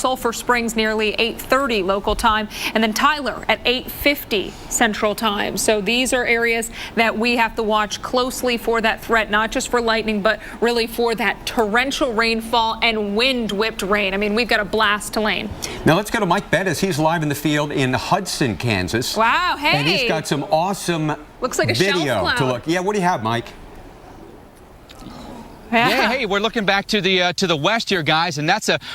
Sulphur Springs nearly 8:30 local time, and then Tyler at 8:50 Central Time. So these are areas that we have to watch closely for that threat, not just for lightning, but really for that torrential rainfall and wind-whipped rain. I mean, we've got a blast to Lane. Now let's go to Mike Bettis. He's live in the field in Hudson, Kansas. Wow, hey. And he's got some awesome Looks like a video shelf cloud to look. Yeah, what do you have, Mike? Yeah, hey, we're looking back to the west here, guys, and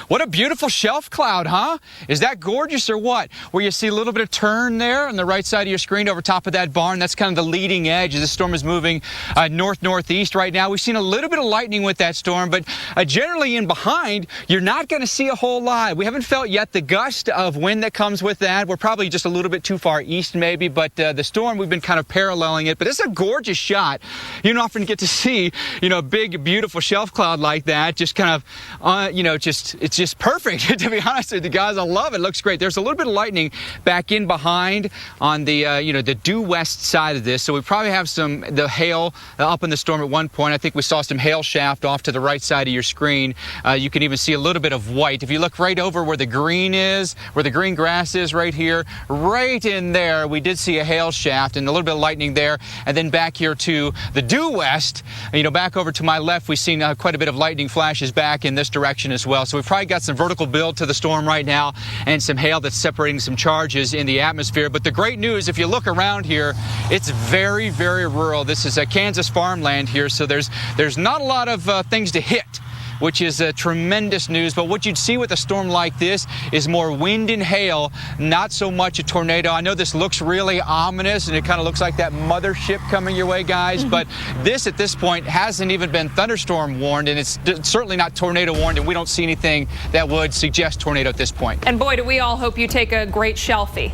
what a beautiful shelf cloud, huh? Is that gorgeous or what? Where you see a little bit of turn there on the right side of your screen over top of that barn. That's kind of the leading edge as the storm is moving north-northeast right now. We've seen a little bit of lightning with that storm, but generally in behind, you're not going to see a whole lot. We haven't felt yet the gust of wind that comes with that. We're probably just a little bit too far east maybe, but the storm, we've been kind of paralleling it. But it's a gorgeous shot. You don't often get to see, a big, beautiful shelf cloud like that. Just kind of, it's just perfect, to be honest with you guys. I love it. It looks great. There's a little bit of lightning back in behind on the, the due west side of this. So we probably have the hail up in the storm at one point. I think we saw some hail shaft off to the right side of your screen. You can even see a little bit of white. If you look right over where the green is, where the green grass is right here, right in there, we did see a hail shaft and a little bit of lightning there. And then back here to the due west, back over to my left, we've seen quite a bit of lightning flashes back in this direction as well. So we've probably got some vertical build to the storm right now and some hail that's separating some charges in the atmosphere. But the great news, if you look around here, it's very, very rural. This is a Kansas farmland here, so there's not a lot of things to hit, which is tremendous news. But what you'd see with a storm like this is more wind and hail, not so much a tornado. I know this looks really ominous, and it kind of looks like that mothership coming your way, guys, but this at this point hasn't even been thunderstorm warned, and it's certainly not tornado warned, and we don't see anything that would suggest tornado at this point. And boy, do we all hope you take a great shelfie.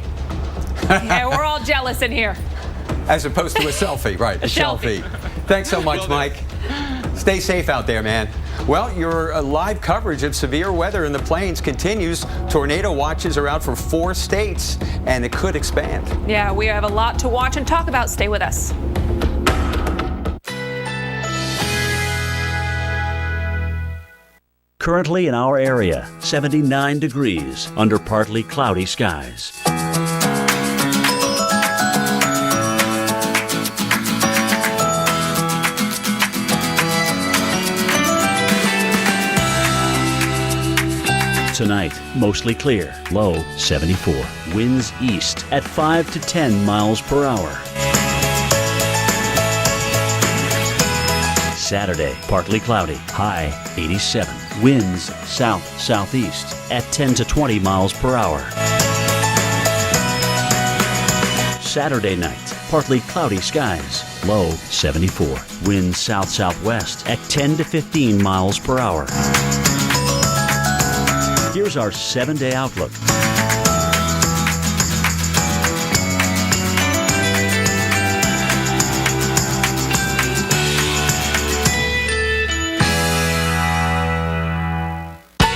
Yeah, we're all jealous in here. As opposed to a selfie, right? A selfie. Thanks so much, Mike. Stay safe out there, man. Well, your live coverage of severe weather in the plains continues. Tornado watches are out for 4 states, and it could expand. Yeah, we have a lot to watch and talk about. Stay with us. Currently in our area, 79 degrees under partly cloudy skies. Tonight, mostly clear, low 74. Winds east at 5 to 10 miles per hour. Saturday, partly cloudy, high 87. Winds south-southeast at 10 to 20 miles per hour. Saturday night, partly cloudy skies, low 74. Winds south-southwest at 10 to 15 miles per hour. Here's our 7-day outlook.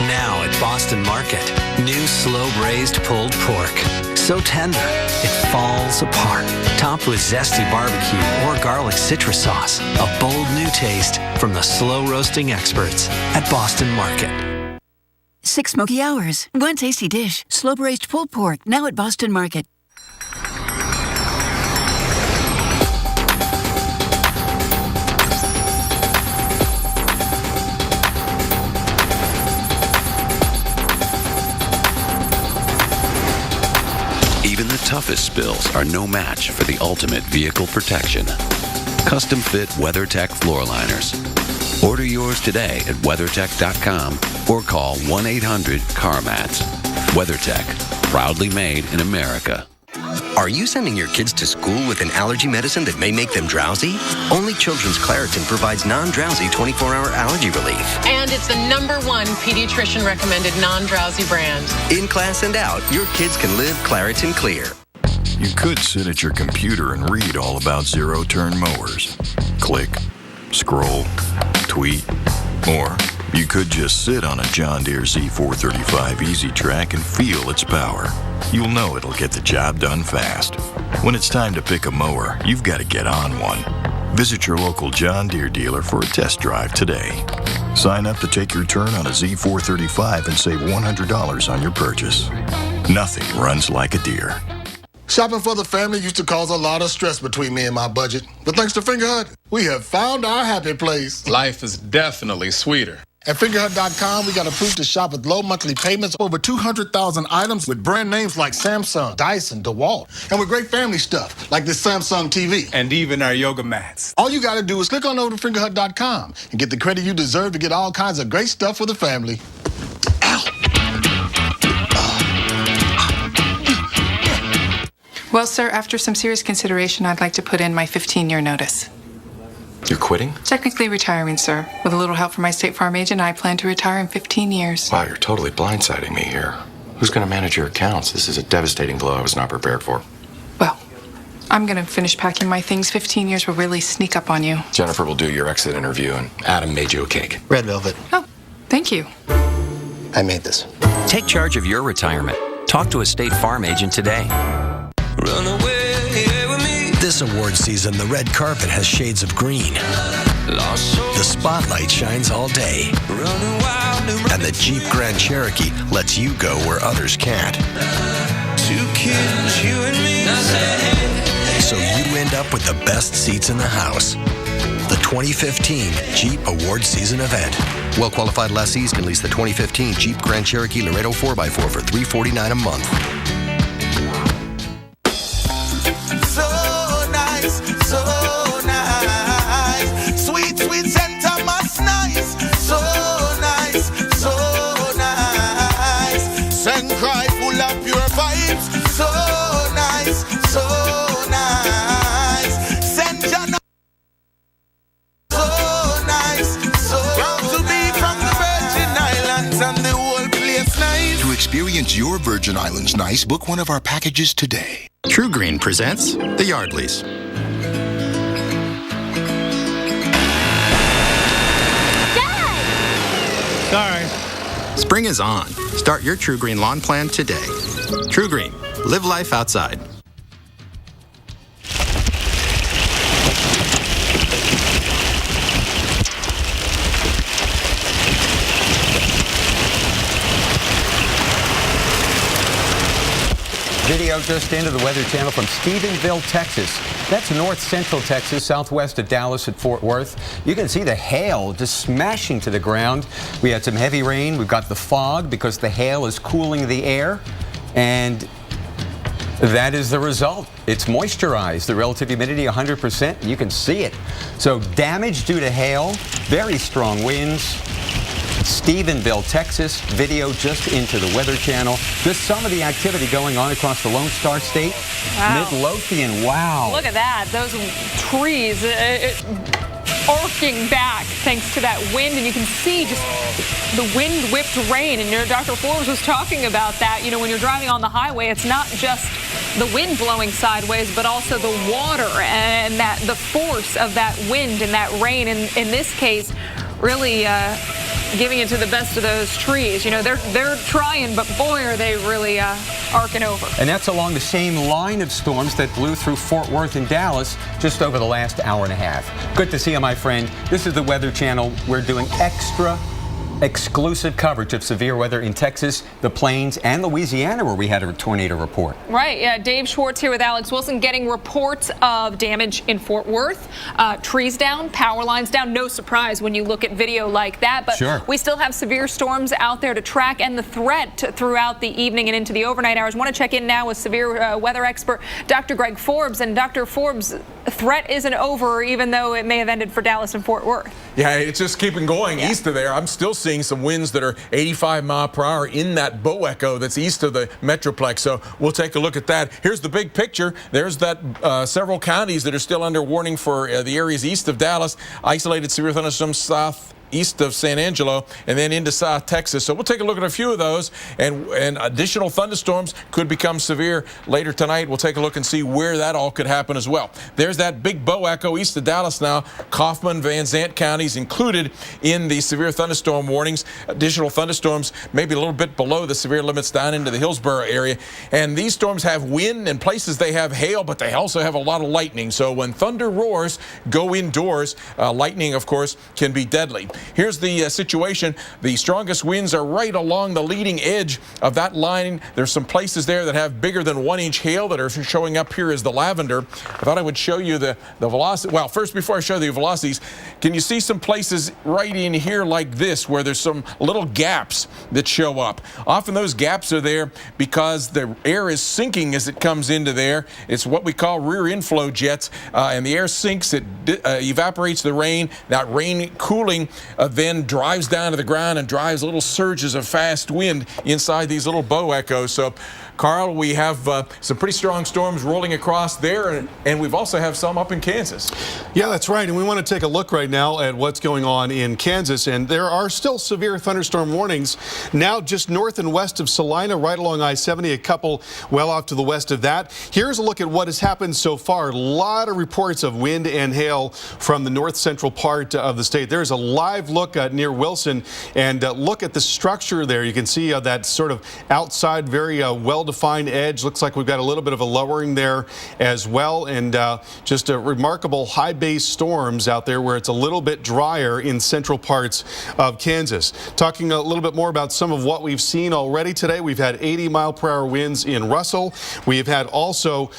Now at Boston Market, new slow braised pulled pork. So tender, it falls apart. Topped with zesty barbecue or garlic citrus sauce. A bold new taste from the slow roasting experts at Boston Market. 6 smoky hours, 1 tasty dish. Slow braised pulled pork, now at Boston Market. Even the toughest spills are no match for the ultimate vehicle protection. Custom fit WeatherTech floor liners. Order yours today at WeatherTech.com or call 1-800-CarMats. WeatherTech, proudly made in America. Are you sending your kids to school with an allergy medicine that may make them drowsy? Only Children's Claritin provides non-drowsy 24-hour allergy relief. And it's the #1 pediatrician recommended non-drowsy brand. In class and out, your kids can live Claritin Clear. You could sit at your computer and read all about zero-turn mowers. Click, scroll, tweet, or you could just sit on a John Deere Z435 Easy Track and feel its power. You'll know it'll get the job done fast. When it's time to pick a mower, you've got to get on one. Visit your local John Deere dealer for a test drive today. Sign up to take your turn on a Z435 and save $100 on your purchase. Nothing runs like a deer. Shopping for the family used to cause a lot of stress between me and my budget. But thanks to Fingerhut, we have found our happy place. Life is definitely sweeter. At Fingerhut.com, we got approved to shop with low monthly payments, over 200,000 items with brand names like Samsung, Dyson, DeWalt, and with great family stuff like this Samsung TV. And even our yoga mats. All you got to do is click on over to Fingerhut.com and get the credit you deserve to get all kinds of great stuff for the family. Well, sir, after some serious consideration, I'd like to put in my 15-year notice. You're quitting? Technically retiring, sir. With a little help from my State Farm agent, I plan to retire in 15 years. Wow, you're totally blindsiding me here. Who's going to manage your accounts? This is a devastating blow I was not prepared for. Well, I'm going to finish packing my things. 15 years will really sneak up on you. Jennifer will do your exit interview, and Adam made you a cake. Red velvet. Oh, thank you. I made this. Take charge of your retirement. Talk to a State Farm agent today. Run away with me. This award season, the red carpet has shades of green. The spotlight shines all day. And the Jeep Grand Cherokee lets you go where others can't. 2 kids, you and me. So you end up with the best seats in the house. The 2015 Jeep Award Season event. Well-qualified lessees can lease the 2015 Jeep Grand Cherokee Laredo 4x4 for $349 a month. So nice, sweet, sweet scent of my nice. So nice, so nice. Send cry full of pure vibes. So nice, so nice. Send Jana. So nice, so proud to be from the Virgin Islands and the whole place nice. To experience your Virgin Islands nice, book one of our packages today. True Green presents the Yardleys. Sorry. Spring is on. Start your True Green lawn plan today. True Green. Live life outside. Video just into the Weather Channel from Stephenville, Texas. That's north central Texas, southwest of Dallas at Fort Worth. You can see the hail just smashing to the ground. We had some heavy rain. We've got the fog because the hail is cooling the air. And that is the result. It's moisturized. The relative humidity 100%. You can see it. So damage due to hail, very strong winds. Stephenville, Texas. Video just into the Weather Channel. Just some of the activity going on across the Lone Star State. Wow. Midlothian, wow. Look at that. Those trees arcing back thanks to that wind. And you can see just the wind-whipped rain. And Dr. Forbes was talking about that. You know, when you're driving on the highway, it's not just the wind blowing sideways, but also the water and that the force of that wind and that rain. And in this case, really giving it to the best of those trees. You know, they're trying, but boy, are they really arcing over. And that's along the same line of storms that blew through Fort Worth and Dallas just over the last hour and a half. Good to see you, my friend. This is the Weather Channel. We're doing extra exclusive coverage of severe weather in Texas, the Plains, and Louisiana, where we had a tornado report. Right. Yeah. Dave Schwartz here with Alex Wilson, getting reports of damage in Fort Worth. Trees down, power lines down. No surprise when you look at video like that. But sure, we still have severe storms out there to track, and the threat throughout the evening and into the overnight hours. I want to check in now with severe weather expert Dr. Greg Forbes. And Dr. Forbes, threat isn't over, even though it may have ended for Dallas and Fort Worth. Yeah, it's just keeping going east of there. I'm still seeing some winds that are 85 mile per hour in that bow echo that's east of the Metroplex. So we'll take a look at that. Here's the big picture. There's that several counties that are still under warning for the areas east of Dallas. Isolated severe thunderstorms southeast of San Angelo and then into South Texas. So we'll take a look at a few of those, and additional thunderstorms could become severe later tonight. We'll take a look and see where that all could happen as well. There's that big bow echo east of Dallas now. Kaufman, Van Zant counties included in the severe thunderstorm warnings. Additional thunderstorms maybe a little bit below the severe limits down into the Hillsborough area. And these storms have wind, and places they have hail, but they also have a lot of lightning. So when thunder roars, go indoors. Lightning, of course, can be deadly. here's the situation. The strongest winds are right along the leading edge of that line. There's some places there that have bigger than 1-inch hail that are showing up here as the lavender. I thought I would show you the velocity. Well, first, before I show the velocities, can you see some places right in here like this where there's some little gaps that show up? Often those gaps are there because the air is sinking as it comes into there. It's what we call rear inflow jets, and the air sinks, it evaporates the rain. That rain cooling then drives down to the ground and drives little surges of fast wind inside these little bow echoes. So, Carl, we have some pretty strong storms rolling across there, and we've also have some up in Kansas. Yeah, that's right. And we want to take a look right now at what's going on in Kansas. And there are still severe thunderstorm warnings now just north and west of Salina, right along I-70, a couple well off to the west of that. Here's a look at what has happened so far. A lot of reports of wind and hail from the north central part of the state. There's a live look near Wilson, and look at the structure there. You can see that sort of outside, very well-defined edge. Looks like we've got a little bit of a lowering there as well, and just a remarkable high base storms out there where it's a little bit drier in central parts of Kansas. Talking a little bit more about some of what we've seen already today. We've had 80-mile-per-hour winds in Russell. We've had also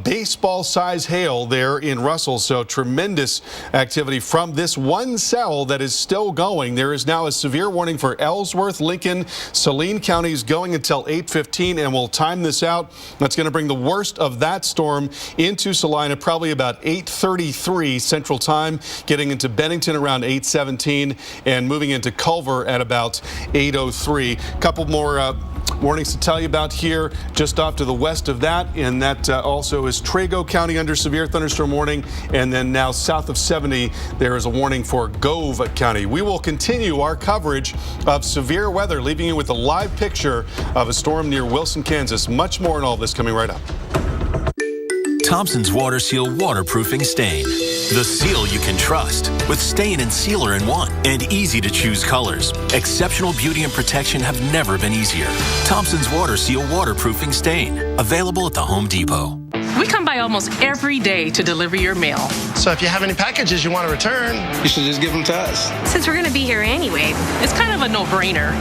baseball-size hail there in Russell, so tremendous activity from this one cell that is still going. There is now a severe warning for Ellsworth, Lincoln, Saline counties going until 8:15, and we'll time this out. That's going to bring the worst of that storm into Salina, probably about 8:33 Central Time, getting into Bennington around 8:17, and moving into Culver at about 8:03. A couple more warnings to tell you about here just off to the west of that, and that also is Trego County under severe thunderstorm warning, and then now south of 70 there is a warning for Gove County. We will continue our coverage of severe weather, leaving you with a live picture of a storm near Wilson, Kansas. Much more in all of this coming right up. Thompson's Water Seal Waterproofing Stain. The seal you can trust, with stain and sealer in one, and easy to choose colors. Exceptional beauty and protection have never been easier. Thompson's Water Seal Waterproofing Stain. Available at the Home Depot. We come by almost every day to deliver your mail. So if you have any packages you want to return, you should just give them to us. Since we're going to be here anyway, it's kind of a no-brainer.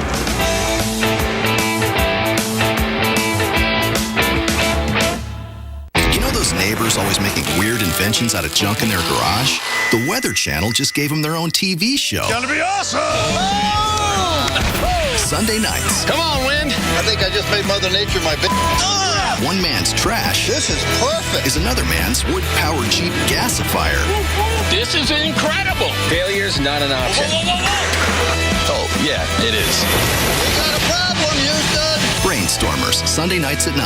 Those neighbors always making weird inventions out of junk in their garage? The Weather Channel just gave them their own TV show. It's gonna be awesome! Sunday nights. Come on, wind! I think I just made Mother Nature my bitch. One man's trash. This is perfect! Is another man's wood-powered Jeep gasifier. This is incredible! Failure's not an option. Oh, yeah, it is. We got a problem, Houston! Brainstormers, Sunday nights at 9,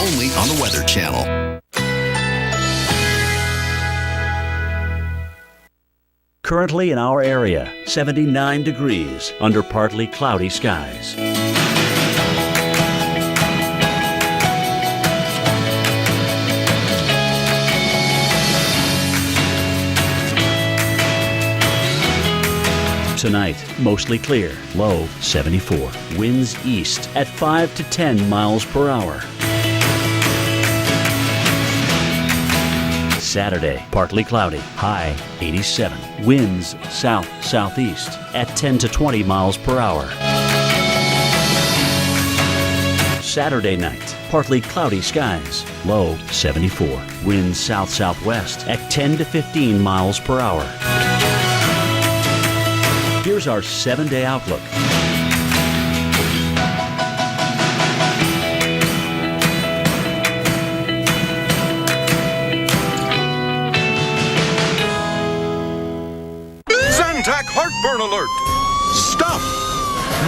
only on the Weather Channel. Currently in our area, 79 degrees under partly cloudy skies. Tonight, mostly clear, low 74. Winds east at 5 to 10 miles per hour. Saturday, partly cloudy, high 87. Winds south-southeast at 10 to 20 miles per hour. Saturday night, partly cloudy skies, low 74. Winds south-southwest at 10 to 15 miles per hour. Here's our 7-day outlook. Zantac heartburn alert! Stop!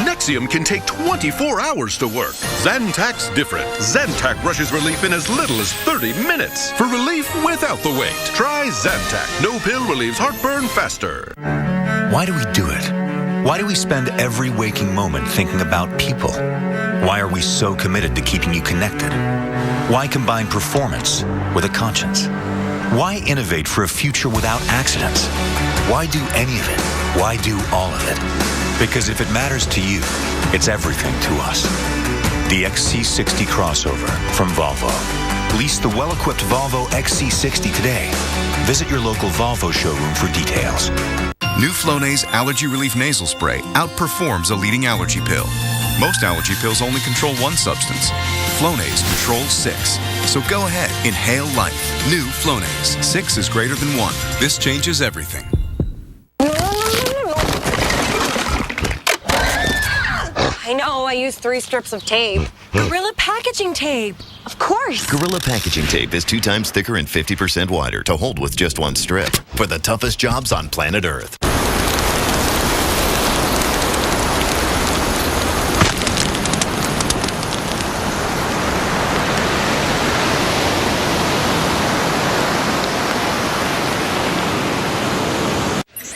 Nexium can take 24 hours to work. Zantac's different. Zantac rushes relief in as little as 30 minutes. For relief without the wait, try Zantac. No pill relieves heartburn faster. Why do we do it? Why do we spend every waking moment thinking about people? Why are we so committed to keeping you connected? Why combine performance with a conscience? Why innovate for a future without accidents? Why do any of it? Why do all of it? Because if it matters to you, it's everything to us. The XC60 crossover from Volvo. Lease the well-equipped Volvo XC60 today. Visit your local Volvo showroom for details. New Flonase Allergy Relief Nasal Spray outperforms a leading allergy pill. Most allergy pills only control one substance. Flonase controls 6. So go ahead, inhale life. New Flonase. 6 is greater than 1. This changes everything. I know, I used 3 strips of tape. Gorilla Packaging Tape. Of course. Gorilla Packaging Tape is 2 times thicker and 50% wider to hold with just 1 strip. For the toughest jobs on planet Earth.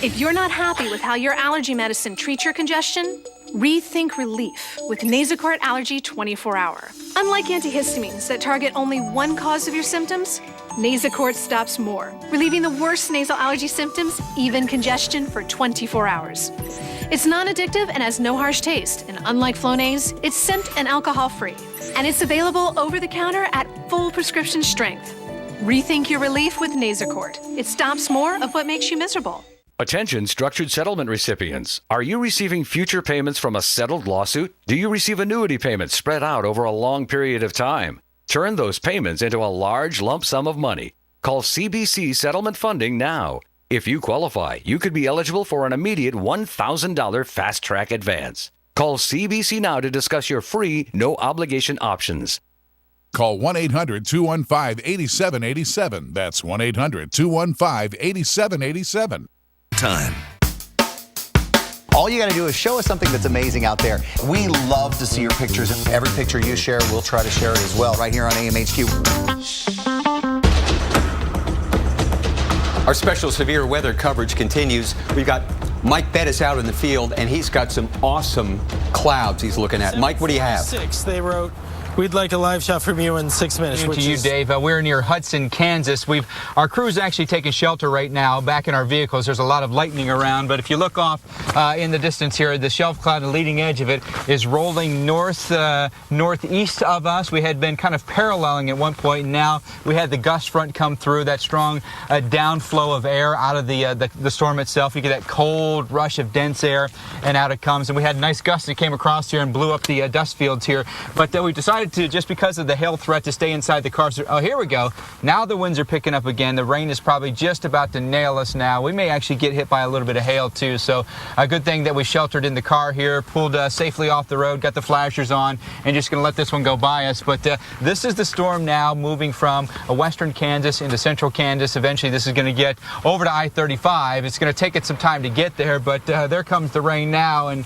If you're not happy with how your allergy medicine treats your congestion, rethink relief with Nasacort Allergy 24-Hour. Unlike antihistamines that target only one cause of your symptoms, Nasacort stops more, relieving the worst nasal allergy symptoms, even congestion, for 24 hours. It's non-addictive and has no harsh taste, and unlike Flonase, it's scent and alcohol-free. And it's available over the counter at full prescription strength. Rethink your relief with Nasacort. It stops more of what makes you miserable. Attention structured settlement recipients. Are you receiving future payments from a settled lawsuit? Do you receive annuity payments spread out over a long period of time? Turn those payments into a large lump sum of money. Call CBC Settlement Funding now. If you qualify, you could be eligible for an immediate $1,000 fast track advance. Call CBC now to discuss your free, no obligation options. Call 1-800-215-8787. That's 1-800-215-8787. Time. All you got to do is show us something that's amazing out there. We love to see your pictures. Every picture you share, we'll try to share it as well right here on AMHQ. Our special severe weather coverage continues. We've got Mike Bettis out in the field, and he's got some awesome clouds he's looking at. Mike, what do you have? 6, they wrote, we'd like a live shot from you in 6 minutes. To you, Dave. We're near Hudson, Kansas. Our crew's actually taking shelter right now back in our vehicles. There's a lot of lightning around, but if you look off in the distance here, the shelf cloud, the leading edge of it, is rolling northeast of us. We had been kind of paralleling at one point. Now we had the gust front come through, that strong downflow of air out of the storm itself. You get that cold rush of dense air, and out it comes. And we had a nice gust that came across here and blew up the dust fields here. But we decided to, just because of the hail threat, to stay inside the cars. Oh, here we go. Now the winds are picking up again. The rain is probably just about to nail us now. We may actually get hit by a little bit of hail too. So a good thing that we sheltered in the car here, pulled safely off the road, got the flashers on, and just going to let this one go by us. But this is the storm now moving from western Kansas into central Kansas. Eventually this is going to get over to I-35. It's going to take it some time to get there, but there comes the rain now, and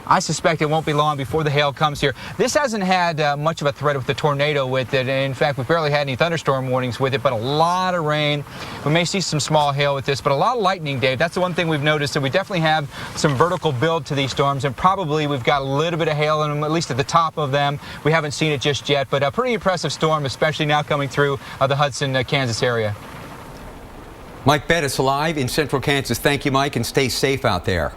I suspect it won't be long before the hail comes here. This hasn't had much of a threat with the tornado with it. In fact, we've barely had any thunderstorm warnings with it, but a lot of rain. We may see some small hail with this, but a lot of lightning, Dave. That's the one thing we've noticed, that we definitely have some vertical build to these storms, and probably we've got a little bit of hail in them, at least at the top of them. We haven't seen it just yet, but a pretty impressive storm, especially now coming through the Hudson, Kansas area. Mike Bettis live in central Kansas. Thank you, Mike, and stay safe out there.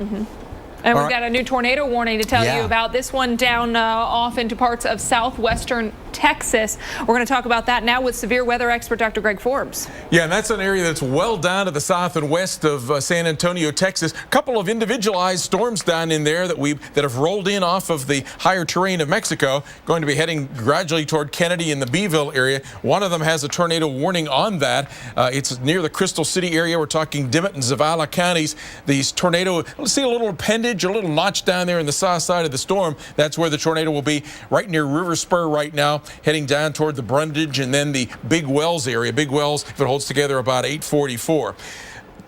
And we've got a new tornado warning to tell you about. This one down off into parts of southwestern Texas. We're going to talk about that now with severe weather expert Dr. Greg Forbes. Yeah, and that's an area that's well down to the south and west of San Antonio, Texas. A couple of individualized storms down in there that have rolled in off of the higher terrain of Mexico, going to be heading gradually toward Kennedy in the Beeville area. One of them has a tornado warning on that. It's near the Crystal City area. We're talking Dimmitt and Zavala counties. These tornado, let's see a little appendage, a little notch down there in the south side of the storm. That's where the tornado will be, right near River Spur right now, heading down toward the Brundage and then the Big Wells area. Big Wells, if it holds together, about 844.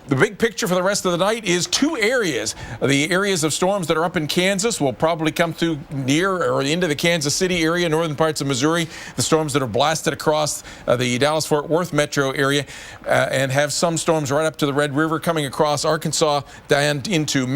The big picture for the rest of the night is 2 areas. The areas of storms that are up in Kansas will probably come through near or into the Kansas City area, northern parts of Missouri. The storms that are blasted across the Dallas-Fort Worth metro area and have some storms right up to the Red River coming across Arkansas down into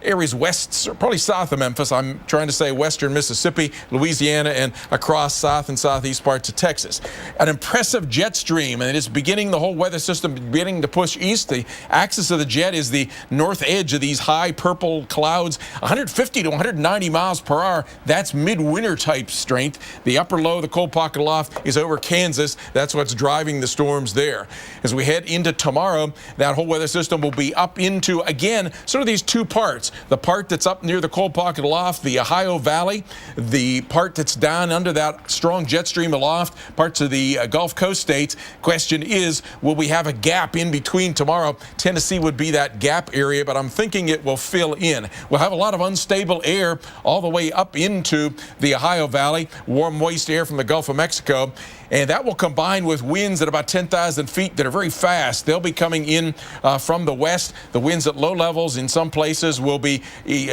areas west, probably south of Memphis. I'm trying to say western Mississippi, Louisiana, and across south and southeast parts of Texas. An impressive jet stream, and it is beginning, the whole weather system beginning to put push east. The axis of the jet is the north edge of these high purple clouds, 150 to 190 miles per hour. That's midwinter type strength. The upper low, the cold pocket aloft, is over Kansas. That's what's driving the storms there. As we head into tomorrow, that whole weather system will be up into, again, sort of these two parts. The part that's up near the cold pocket aloft, the Ohio Valley, the part that's down under that strong jet stream aloft, parts of the Gulf Coast states. Question is, will we have a gap in between tomorrow? Tennessee would be that gap area, but I'm thinking it will fill in. We'll have a lot of unstable air all the way up into the Ohio Valley, warm, moist air from the Gulf of Mexico. And that will combine with winds at about 10,000 feet that are very fast. They'll be coming in from the west. The winds at low levels in some places will be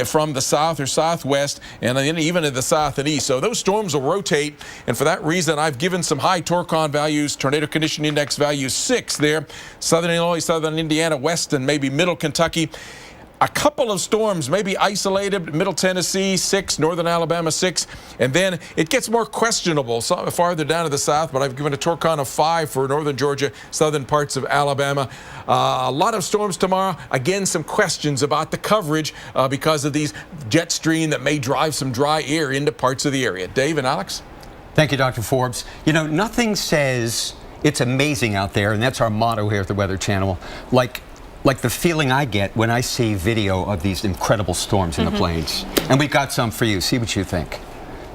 from the south or southwest, and then even in the south and east. So those storms will rotate, and for that reason, I've given some high Torcon values, tornado condition index value 6 there. Southern Illinois, southern Indiana, west, and maybe middle Kentucky. A couple of storms, maybe isolated, Middle Tennessee 6, northern Alabama 6, and then it gets more questionable farther down to the south, but I've given a Torcon of 5 for northern Georgia, southern parts of Alabama. A lot of storms tomorrow. Again, some questions about the coverage because of these jet stream that may drive some dry air into parts of the area. Dave and Alex? Thank you, Dr. Forbes. You know, nothing says it's amazing out there, and that's our motto here at the Weather Channel, like the feeling I get when I see video of these incredible storms in the plains. And we've got some for you. See what you think.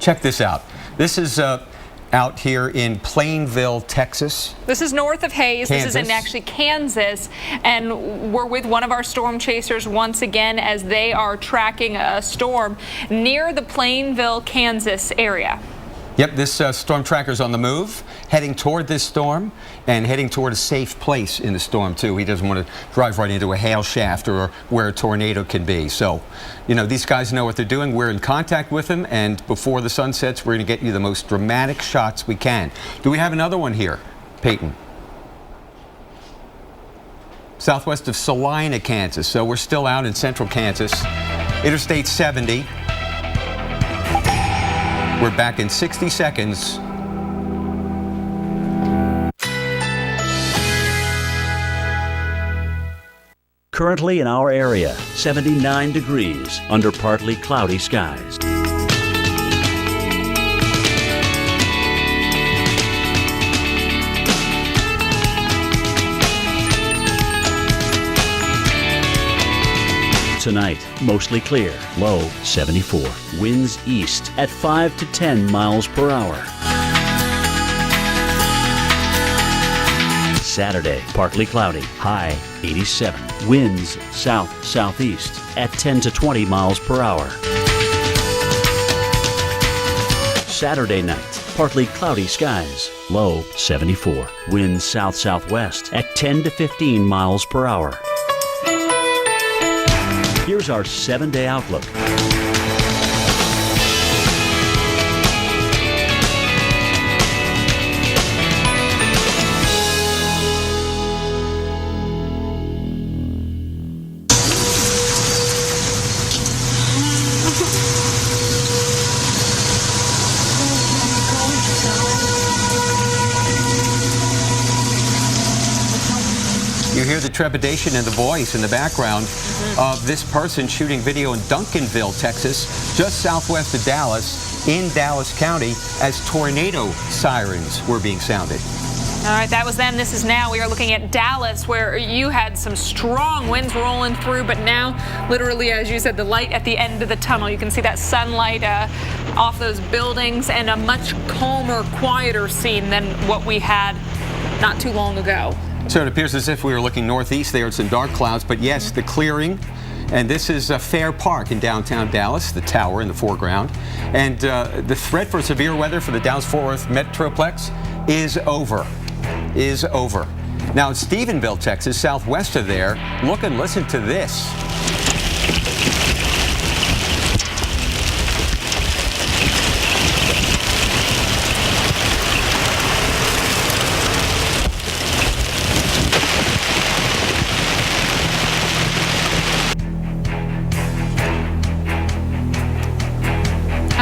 Check this out. This is out here in Plainville, Texas. This is north of Hayes. Kansas. This is in actually Kansas. And we're with one of our storm chasers once again as they are tracking a storm near the Plainville, Kansas area. Yep, this storm tracker's on the move, heading toward this storm and heading toward a safe place in the storm, too. He doesn't want to drive right into a hail shaft or where a tornado can be. So, you know, these guys know what they're doing. We're in contact with them, and before the sun sets, we're going to get you the most dramatic shots we can. Do we have another one here, Peyton? Southwest of Salina, Kansas. So we're still out in central Kansas. Interstate 70. We're back in 60 seconds. Currently in our area, 79 degrees under partly cloudy skies. Tonight, mostly clear, low 74. Winds east at 5 to 10 miles per hour. Saturday, partly cloudy, high 87. Winds south-southeast at 10 to 20 miles per hour. Saturday night, partly cloudy skies, low 74. Winds south-southwest at 10 to 15 miles per hour. Here's our 7-day outlook. You hear the trepidation in the voice in the background of this person shooting video in Duncanville, Texas, just southwest of Dallas, in Dallas County, as tornado sirens were being sounded. All right, that was then. This is now. We are looking at Dallas, where you had some strong winds rolling through, but now, literally, as you said, the light at the end of the tunnel. You can see that sunlight off those buildings, and a much calmer, quieter scene than what we had not too long ago. So it appears as if we were looking northeast there at some dark clouds, but yes, the clearing. And this is Fair Park in downtown Dallas, the tower in the foreground. And the threat for severe weather for the Dallas-Fort Worth Metroplex is over. Now in Stephenville, Texas, southwest of there, look and listen to this.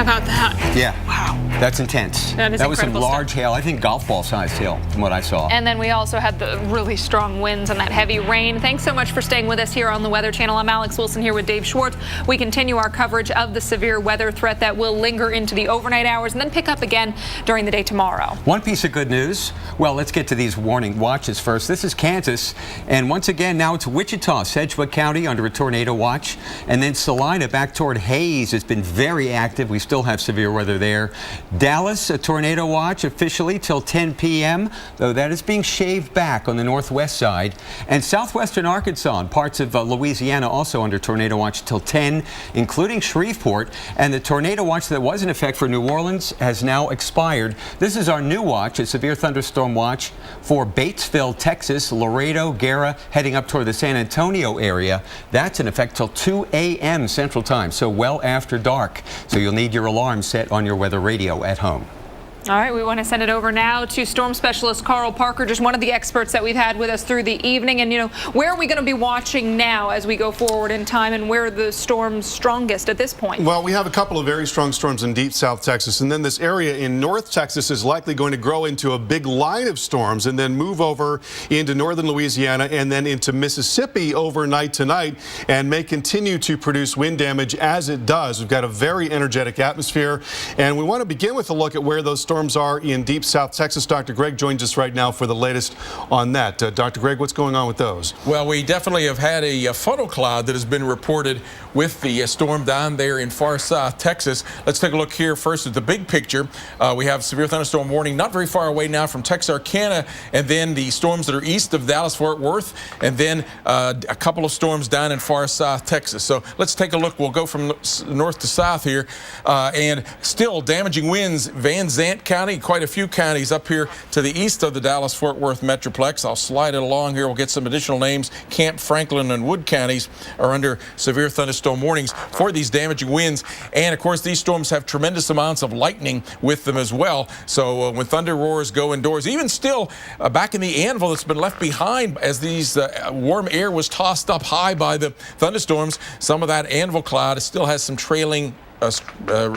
How about that? Yeah. Wow. That's intense. That is That was some incredible large hail. I think golf ball sized hail from what I saw. And then we also had the really strong winds and that heavy rain. Thanks so much for staying with us here on the Weather Channel. I'm Alex Wilson here with Dave Schwartz. We continue our coverage of the severe weather threat that will linger into the overnight hours and then pick up again during the day tomorrow. One piece of good news. Well, let's get to these warning watches first. This is Kansas, and once again now it's Wichita, Sedgwick County under a tornado watch, and then Salina back toward Hays has been very active. We still have severe weather there. Dallas, a tornado watch officially till 10 p.m., though that is being shaved back on the northwest side. And southwestern Arkansas and parts of Louisiana also under tornado watch till 10, including Shreveport. And the tornado watch that was in effect for New Orleans has now expired. This is our new watch, a severe thunderstorm watch for Batesville, Texas, Laredo, Guerra, heading up toward the San Antonio area. That's in effect till 2 a.m. Central Time, so well after dark. So you'll need your alarm set on your weather radio at home. All right, we want to send it over now to storm specialist Carl Parker, just one of the experts that we've had with us through the evening. And, you know, where are we going to be watching now as we go forward in time, and where are the storms strongest at this point? Well, we have a couple of very strong storms in deep South Texas, and then this area in North Texas is likely going to grow into a big line of storms and then move over into northern Louisiana and then into Mississippi overnight tonight, and may continue to produce wind damage as it does. We've got a very energetic atmosphere, and we want to begin with a look at where those storms are in deep South Texas. Dr. Greg joins us right now for the latest on that. Dr. Greg, what's going on with those? Well, we definitely have had a funnel cloud that has been reported with the storm down there in far south Texas. Let's take a look here first at the big picture. We have severe thunderstorm warning not very far away now from Texarkana, and then the storms that are east of Dallas-Fort Worth, and then a couple of storms down in far south Texas. So let's take a look. We'll go from north to south here, and still damaging winds. Van Zandt County, quite a few counties up here to the east of the Dallas-Fort Worth Metroplex. I'll slide it along here. We'll get some additional names. Camp, Franklin, and Wood counties are under severe thunderstorm warnings for these damaging winds. And, of course, these storms have tremendous amounts of lightning with them as well. So when thunder roars, go indoors. Even still, back in the anvil that's been left behind as these warm air was tossed up high by the thunderstorms, some of that anvil cloud still has some trailing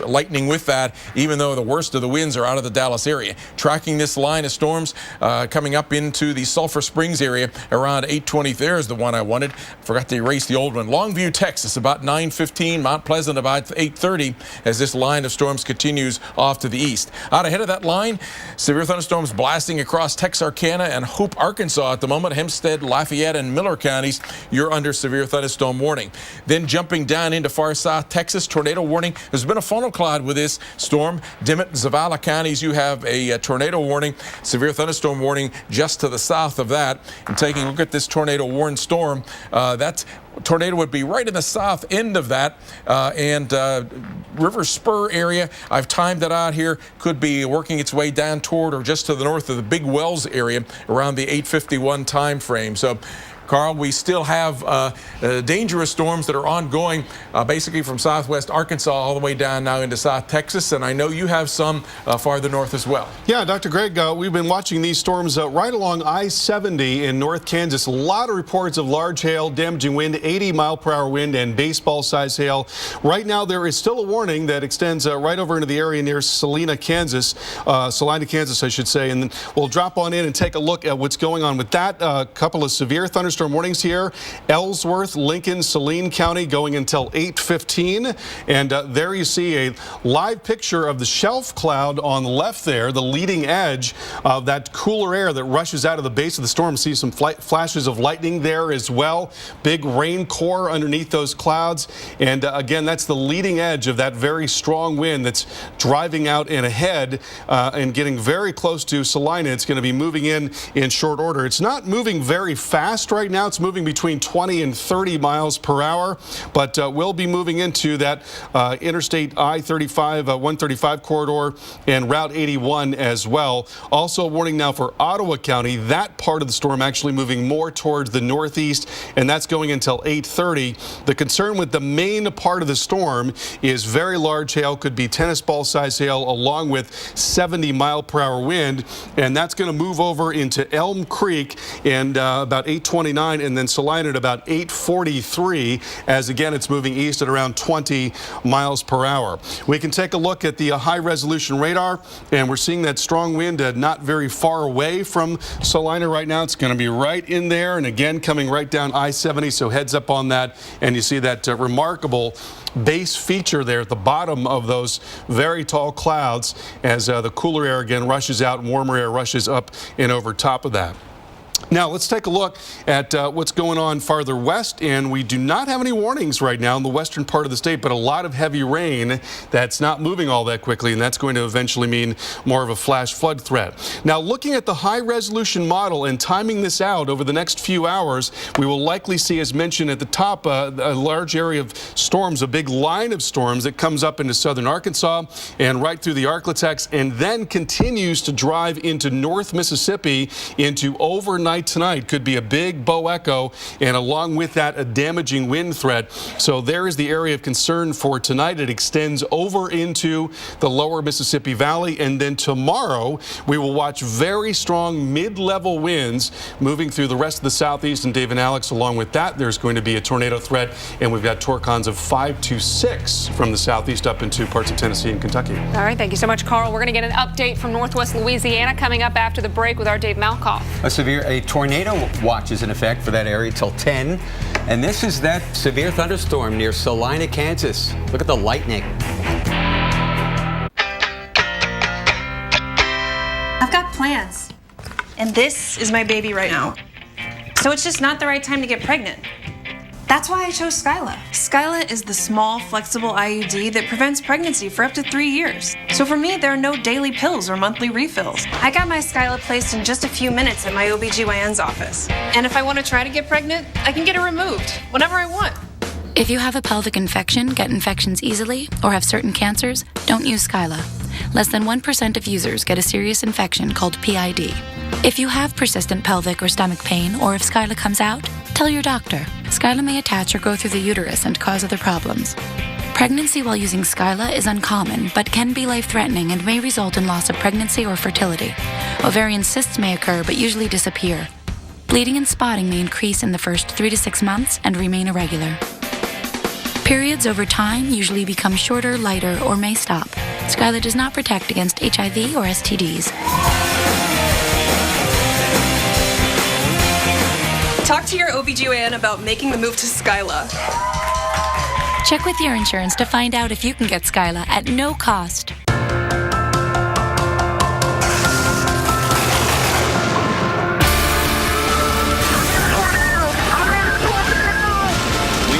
lightning with that, even though the worst of the winds are out of the Dallas area. Tracking this line of storms coming up into the Sulphur Springs area around 8:20. There's the one I wanted. Forgot to erase the old one. Longview, Texas, about 9:15. Mount Pleasant about 8:30 as this line of storms continues off to the east. Out ahead of that line, severe thunderstorms blasting across Texarkana and Hope, Arkansas at the moment. Hempstead, Lafayette, and Miller counties, you're under severe thunderstorm warning. Then jumping down into far south Texas, tornado warning. There's been a funnel cloud with this storm. Dimmitt and Zavala counties, you have a tornado warning, severe thunderstorm warning just to the south of that. And taking a look at this tornado warned storm, that tornado would be right in the south end of that, and River Spur area. I've timed that out here. Could be working its way down toward or just to the north of the Big Wells area around the 8:51 time frame. So, Carl, we still have dangerous storms that are ongoing, basically from southwest Arkansas all the way down now into South Texas, and I know you have some farther north as well. Yeah, Dr. Greg, we've been watching these storms right along I-70 in North Kansas. A lot of reports of large hail, damaging wind, 80-mile-per-hour wind, and baseball-sized hail. Right now, there is still a warning that extends right over into the area near Salina, Kansas, I should say, and then we'll drop on in and take a look at what's going on with that. A couple of severe thunderstorm warnings here. Ellsworth, Lincoln, Saline County going until 8:15. And there you see a live picture of the shelf cloud on the left there, the leading edge of that cooler air that rushes out of the base of the storm. See some flashes of lightning there as well. Big rain core underneath those clouds. And again, that's the leading edge of that very strong wind that's driving out and ahead and getting very close to Salina. It's going to be moving in short order. It's not moving very fast right now. It's moving between 20 and 30 miles per hour, but we'll be moving into that Interstate I-35, 135 corridor and Route 81 as well. Also a warning now for Ottawa County. That part of the storm actually moving more towards the northeast, and that's going until 8:30. The concern with the main part of the storm is very large hail, could be tennis ball size hail, along with 70-mile-per-hour wind, and that's going to move over into Elm Creek and about 8:20 8:29, and then Salina at about 8:43, as again it's moving east at around 20 miles per hour. We can take a look at the high-resolution radar, and we're seeing that strong wind not very far away from Salina right now. It's going to be right in there, and again coming right down I-70, so heads up on that. And you see that remarkable base feature there at the bottom of those very tall clouds as the cooler air again rushes out and warmer air rushes up and over top of that. Now let's take a look at what's going on farther west, and we do not have any warnings right now in the western part of the state, but a lot of heavy rain that's not moving all that quickly, and that's going to eventually mean more of a flash flood threat. Now looking at the high resolution model and timing this out over the next few hours, we will likely see, as mentioned at the top, a large area of storms, a big line of storms that comes up into southern Arkansas and right through the Arklatex, and then continues to drive into North Mississippi into overnight tonight. Could be a big bow echo, and along with that a damaging wind threat. So there is the area of concern for tonight. It extends over into the lower Mississippi Valley, and then tomorrow we will watch very strong mid-level winds moving through the rest of the southeast and Dave and Alex. Along with that, there's going to be a tornado threat, and we've got torcons of 5 to 6 from the southeast up into parts of Tennessee and Kentucky. All right, thank you so much, Carl. We're going to get an update from Northwest Louisiana coming up after the break with our Dave Malkoff. A tornado watch is in effect for that area till 10. And this is that severe thunderstorm near Salina, Kansas. Look at the lightning. I've got plans. And this is my baby right now. So it's just not the right time to get pregnant. That's why I chose Skyla. Skyla is the small, flexible IUD that prevents pregnancy for up to 3 years. So for me, there are no daily pills or monthly refills. I got my Skyla placed in just a few minutes at my OBGYN's office. And if I want to try to get pregnant, I can get it removed whenever I want. If you have a pelvic infection, get infections easily, or have certain cancers, don't use Skyla. Less than 1% of users get a serious infection called PID. If you have persistent pelvic or stomach pain, or if Skyla comes out, tell your doctor. Skyla may attach or go through the uterus and cause other problems. Pregnancy while using Skyla is uncommon, but can be life-threatening and may result in loss of pregnancy or fertility. Ovarian cysts may occur, but usually disappear. Bleeding and spotting may increase in the first 3 to 6 months and remain irregular. Periods over time usually become shorter, lighter, or may stop. Skyla does not protect against HIV or STDs. Talk to your OBGYN about making the move to Skyla. Check with your insurance to find out if you can get Skyla at no cost. We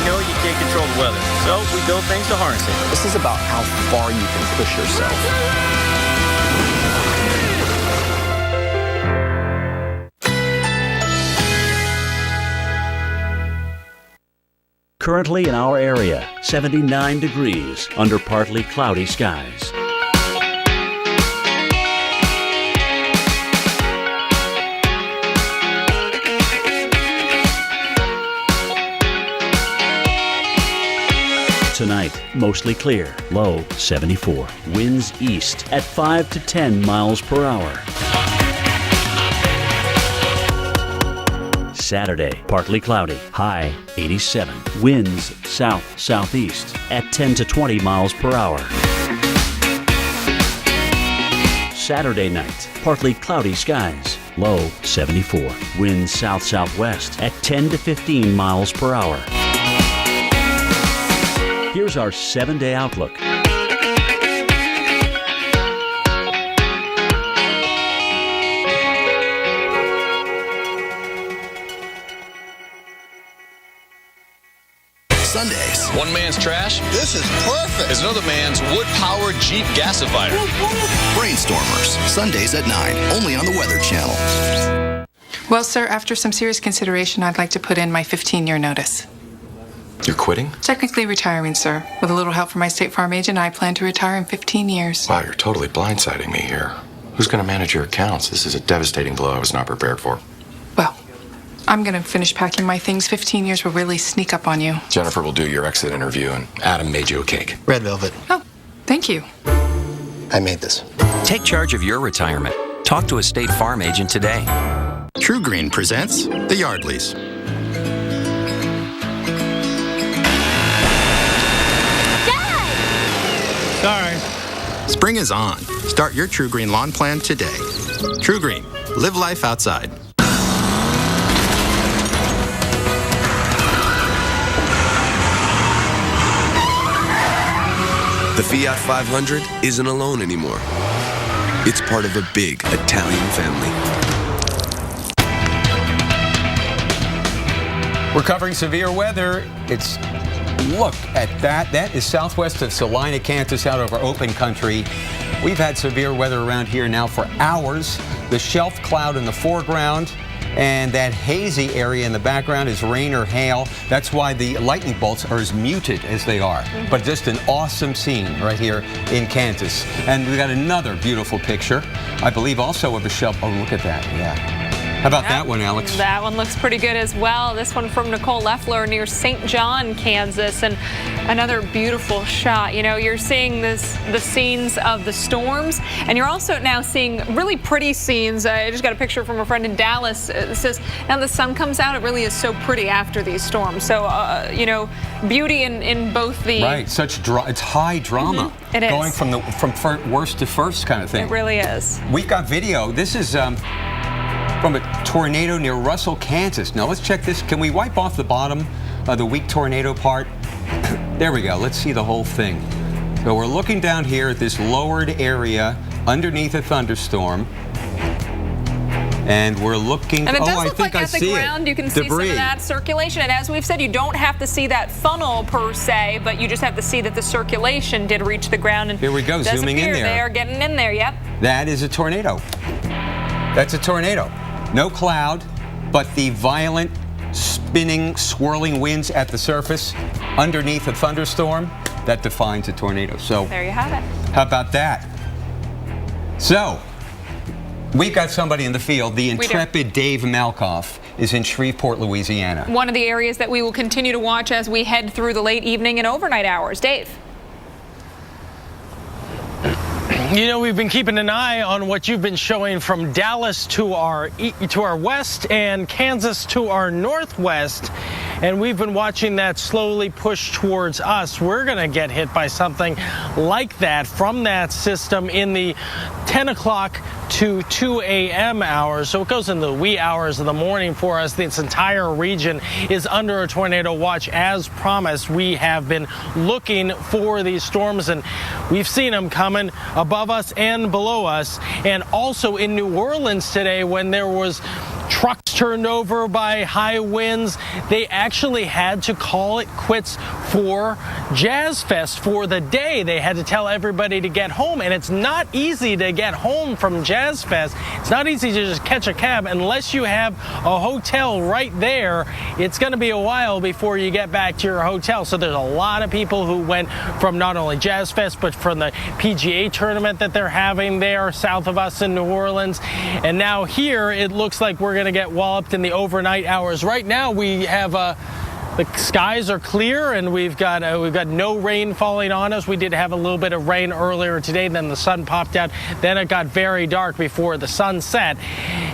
know you can't control the weather, so we build things to harness it. This is about how far you can push yourself. Currently in our area, 79 degrees under partly cloudy skies. Tonight, mostly clear, low 74. Winds east at 5 to 10 miles per hour. Saturday, partly cloudy, high 87. Winds south-southeast at 10 to 20 miles per hour. Saturday night, partly cloudy skies, low 74. Winds south-southwest at 10 to 15 miles per hour. Here's our 7-day outlook. Sundays. One man's trash. This is perfect. Is another man's wood-powered Jeep gasifier. Brainstormers. Sundays at 9. Only on the Weather Channel. Well, sir, after some serious consideration, I'd like to put in my 15-year notice. You're quitting? Technically retiring, sir. With a little help from my State Farm agent, I plan to retire in 15 years. Wow, you're totally blindsiding me here. Who's going to manage your accounts? This is a devastating blow I was not prepared for. Well, I'm going to finish packing my things. 15 years will really sneak up on you. Jennifer will do your exit interview, and Adam made you a cake. Red velvet. Oh, thank you. I made this. Take charge of your retirement. Talk to a State Farm agent today. True Green presents the Yardleys. Spring is on. Start your True Green lawn plan today. True Green. Live life outside. The Fiat 500 isn't alone anymore. It's part of a big Italian family. We're covering severe weather. Look at that. That is southwest of Salina, Kansas, out over open country. We've had severe weather around here now for hours. The shelf cloud in the foreground and that hazy area in the background is rain or hail. That's why the lightning bolts are as muted as they are. But just an awesome scene right here in Kansas. And we got another beautiful picture, I believe also of a shelf. Oh, look at that. Yeah. How about that one, Alex? That one looks pretty good as well. This one from Nicole Leffler near St. John, Kansas. And another beautiful shot. You know, you're seeing the scenes of the storms, and you're also now seeing really pretty scenes. I just got a picture from a friend in Dallas. It says, now the sun comes out. It really is so pretty after these storms. So, you know, beauty in both the... Right, it's high drama. It is. Going from worst to first kind of thing. It really is. We've got video. This is... from a tornado near Russell, Kansas. Now let's check this. Can we wipe off the bottom of the weak tornado part? There we go. Let's see the whole thing. So we're looking down here at this lowered area underneath a thunderstorm. And we're looking... And it does I look think like I at the see ground you can see some of that circulation. And as we've said, you don't have to see that funnel per se, but you just have to see that the circulation did reach the ground. And here we go, zooming in there. They are getting in there, yep. That is a tornado. That's a tornado. No cloud, but the violent, spinning, swirling winds at the surface underneath a thunderstorm, that defines a tornado. So there you have it. How about that? So we've got somebody in the field. The intrepid Dave Malkoff is in Shreveport, Louisiana. One of the areas that we will continue to watch as we head through the late evening and overnight hours. Dave. You know, we've been keeping an eye on what you've been showing from Dallas to our west and Kansas to our northwest, and we've been watching that slowly push towards us. We're going to get hit by something like that from that system in the 10 o'clock to 2 a.m. hours. So it goes in the wee hours of the morning for us. This entire region is under a tornado watch. As promised, we have been looking for these storms, and we've seen them coming above us and below us. And also in New Orleans today, when there was trucks turned over by high winds, they actually had to call it quits for Jazz Fest for the day. They had to tell everybody to get home, and it's not easy to get home from Jazz Fest. It's not easy to just catch a cab unless you have a hotel right there. It's going to be a while before you get back to your hotel. So there's a lot of people who went from not only Jazz Fest, but from the PGA tournament that they're having there south of us in New Orleans. And now here it looks like we're going to get walloped in the overnight hours. Right now we have the skies are clear, and we've got no rain falling on us. We did have a little bit of rain earlier today, then the sun popped out. Then it got very dark before the sun set,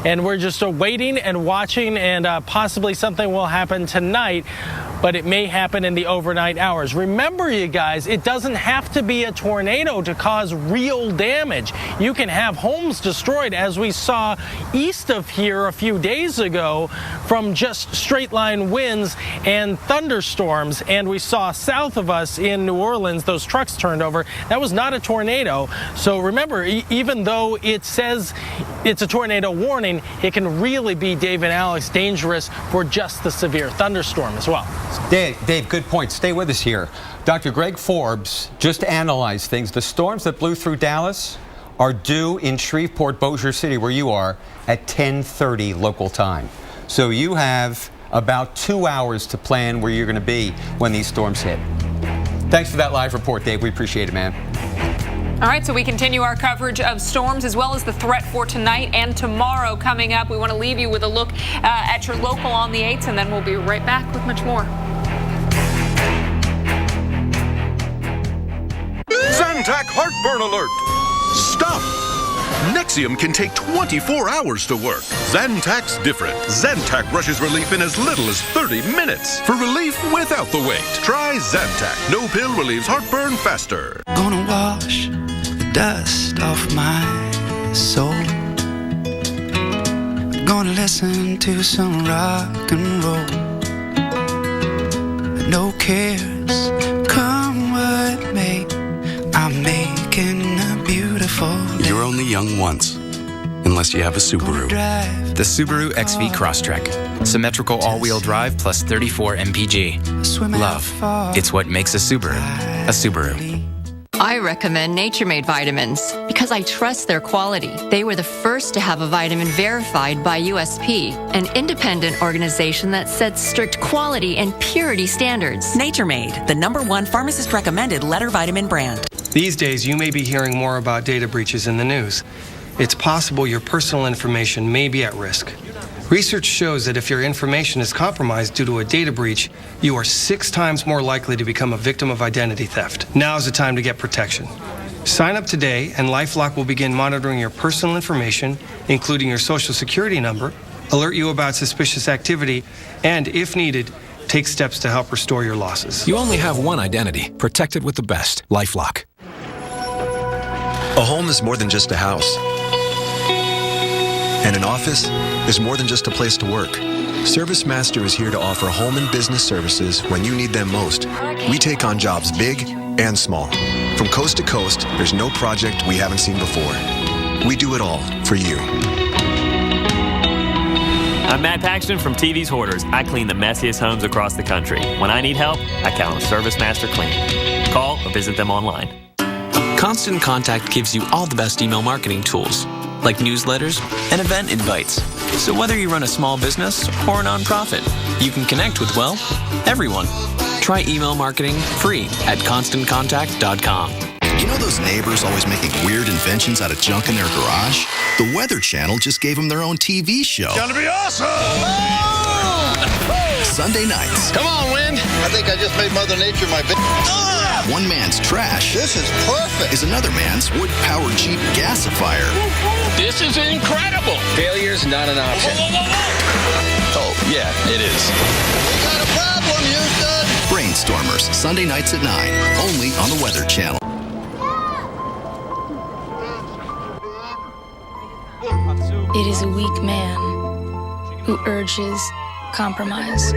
and we're just waiting and watching, and possibly something will happen tonight, but it may happen in the overnight hours. Remember, you guys, it doesn't have to be a tornado to cause real damage. You can have homes destroyed, as we saw east of here a few days ago, from just straight line winds and thunderstorms. And we saw south of us in New Orleans, those trucks turned over. That was not a tornado. So remember, even though it says it's a tornado warning, it can really be, Dave and Alex, dangerous for just the severe thunderstorm as well. Dave, good point. Stay with us here. Dr. Greg Forbes just analyzed things. The storms that blew through Dallas are due in Shreveport, Bossier City, where you are, at 10:30 local time. So you have about 2 hours to plan where you're going to be when these storms hit. Thanks for that live report, Dave. We appreciate it, man. All right, so we continue our coverage of storms as well as the threat for tonight and tomorrow coming up. We want to leave you with a look at your local on the 8s, and then we'll be right back with much more. Zantac heartburn alert! Stop! Nexium can take 24 hours to work. Zantac's different. Zantac rushes relief in as little as 30 minutes. For relief without the wait, try Zantac. No pill relieves heartburn faster. Gonna wash the dust off my soul. I'm gonna listen to some rock and roll. No cares, come what may, I'm making a beautiful day. You're only young once, unless you have a Subaru. The Subaru XV Crosstrek. Symmetrical all-wheel drive plus 34 mpg. Love. It's what makes a Subaru a Subaru. I recommend Nature Made vitamins because I trust their quality. They were the first to have a vitamin verified by USP, an independent organization that sets strict quality and purity standards. Nature Made, the #1 pharmacist-recommended letter vitamin brand. These days, you may be hearing more about data breaches in the news. It's possible your personal information may be at risk. Research shows that if your information is compromised due to a data breach, you are 6 times more likely to become a victim of identity theft. Now's the time to get protection. Sign up today and LifeLock will begin monitoring your personal information, including your social security number, alert you about suspicious activity, and if needed, take steps to help restore your losses. You only have one identity. Protect it with the best. LifeLock. A home is more than just a house. And an office is more than just a place to work. ServiceMaster is here to offer home and business services when you need them most. We take on jobs big and small. From coast to coast, there's no project we haven't seen before. We do it all for you. I'm Matt Paxton from TV's Hoarders. I clean the messiest homes across the country. When I need help, I count on ServiceMaster Cleaning. Call or visit them online. Constant Contact gives you all the best email marketing tools, like newsletters and event invites. So whether you run a small business or a nonprofit, you can connect with, well, everyone. Try email marketing free at ConstantContact.com. You know those neighbors always making weird inventions out of junk in their garage? The Weather Channel just gave them their own TV show. Gonna be awesome! Sunday nights. Come on, Wind! I think I just made Mother Nature my One man's trash. This is perfect! Is another man's wood-powered Jeep gasifier. This is incredible! Failure's not an option. Oh, yeah, it is. We got a problem, Houston! Brainstormers, Sunday nights at 9, only on the Weather Channel. It is a weak man who urges compromise.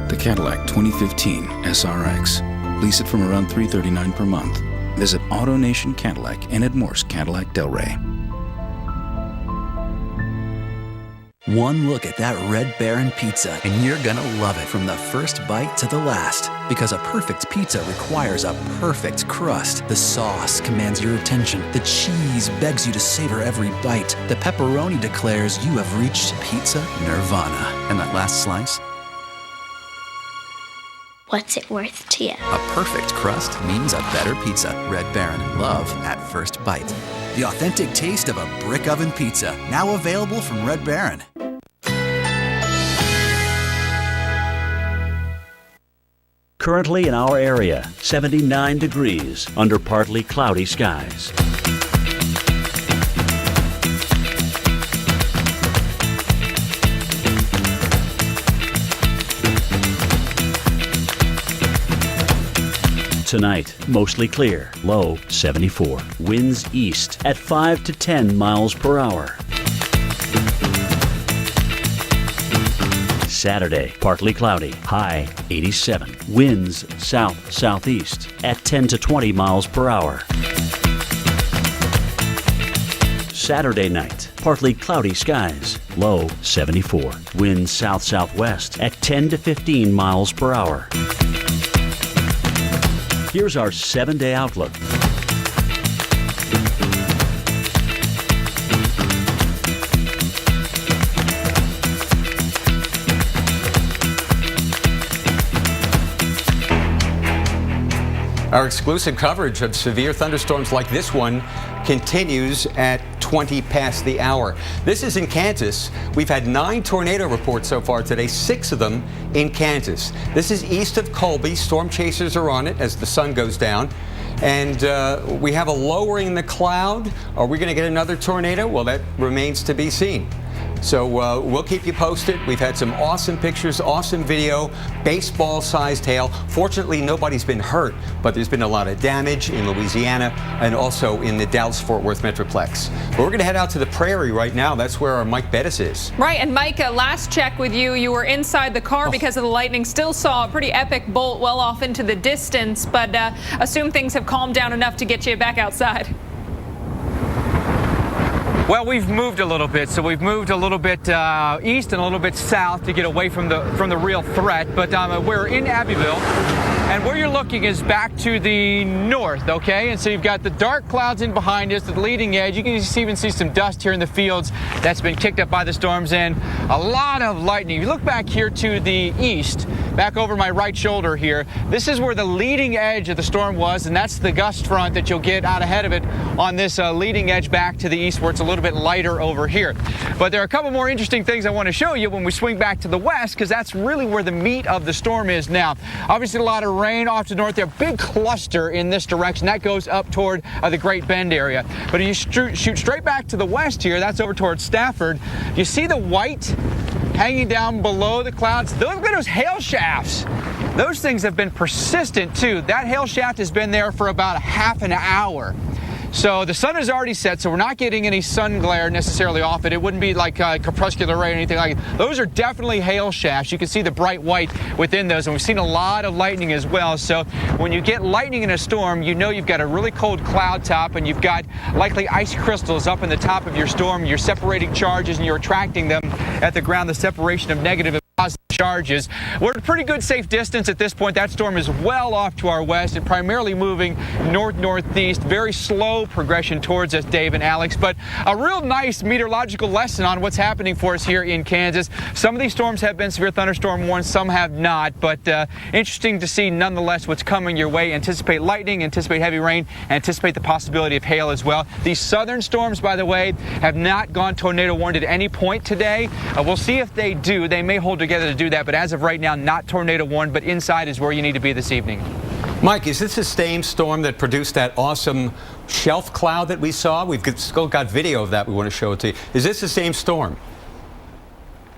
The Cadillac 2015 SRX. Lease it from around $339 per month. Visit AutoNation Cadillac in Ed Morse, Cadillac Delray. One look at that Red Baron pizza, and you're gonna love it from the first bite to the last. Because a perfect pizza requires a perfect crust. The sauce commands your attention. The cheese begs you to savor every bite. The pepperoni declares you have reached pizza nirvana. And that last slice? What's it worth to you? A perfect crust means a better pizza. Red Baron, love at first bite. The authentic taste of a brick oven pizza, now available from Red Baron. Currently in our area, 79 degrees under partly cloudy skies. Tonight, mostly clear, low 74. Winds east at 5 to 10 miles per hour. Saturday, partly cloudy, high 87. Winds south-southeast at 10 to 20 miles per hour. Saturday night, partly cloudy skies, low 74. Winds south-southwest at 10 to 15 miles per hour. Here's our 7-day outlook. Our exclusive coverage of severe thunderstorms like this one continues at 20 past the hour. This is in Kansas. We've had 9 tornado reports so far today, 6 of them in Kansas. This is east of Colby. Storm chasers are on it as the sun goes down. And we have a lowering in the cloud. Are we going to get another tornado? Well, that remains to be seen. So we'll keep you posted. We've had some awesome pictures, awesome video, baseball-sized hail. Fortunately, nobody's been hurt, but there's been a lot of damage in Louisiana and also in the Dallas-Fort Worth Metroplex. But we're going to head out to the Prairie right now. That's where our Mike Bettis is. Right, and Mike, last check with you, you were inside the car because of the lightning. Still saw a pretty epic bolt well off into the distance, but assume things have calmed down enough to get you back outside. Well, we've moved a little bit, so we've moved a little bit east and a little bit south to get away from the real threat. But we're in Abbeville, and where you're looking is back to the north, okay? And so you've got the dark clouds in behind us, the leading edge. You can even see some dust here in the fields that's been kicked up by the storms, and a lot of lightning. If you look back here to the east, back over my right shoulder here, this is where the leading edge of the storm was, and that's the gust front that you'll get out ahead of it on this leading edge back to the east, where it's a little bit lighter over here. But there are a couple more interesting things I want to show you when we swing back to the west, because that's really where the meat of the storm is now. Obviously a lot of rain off to the north there, big cluster in this direction that goes up toward the Great Bend area. But if you shoot straight back to the west here, that's over towards Stafford, you see the white hanging down below the clouds. Look at those hail shafts. Those things have been persistent too. That hail shaft has been there for about a half an hour. So the sun has already set, so we're not getting any sun glare necessarily off it. It wouldn't be like crepuscular rain or anything like it. Those are definitely hail shafts. You can see the bright white within those, and we've seen a lot of lightning as well. So when you get lightning in a storm, you know you've got a really cold cloud top, and you've got likely ice crystals up in the top of your storm. You're separating charges, and you're attracting them at the ground, the separation of negative and positive charges. We're at a pretty good safe distance at this point. That storm is well off to our west and primarily moving north-northeast. Very slow progression towards us, Dave and Alex, but a real nice meteorological lesson on what's happening for us here in Kansas. Some of these storms have been severe thunderstorm warned, some have not, but interesting to see nonetheless what's coming your way. Anticipate lightning, anticipate heavy rain, anticipate the possibility of hail as well. These southern storms, by the way, have not gone tornado warned at any point today. We'll see if they do. They may hold together to do that, but as of right now, not tornado warned, but inside is where you need to be this evening. Mike, is this the same storm that produced that awesome shelf cloud that we saw? We've still got video of that we want to show it to you. Is this the same storm?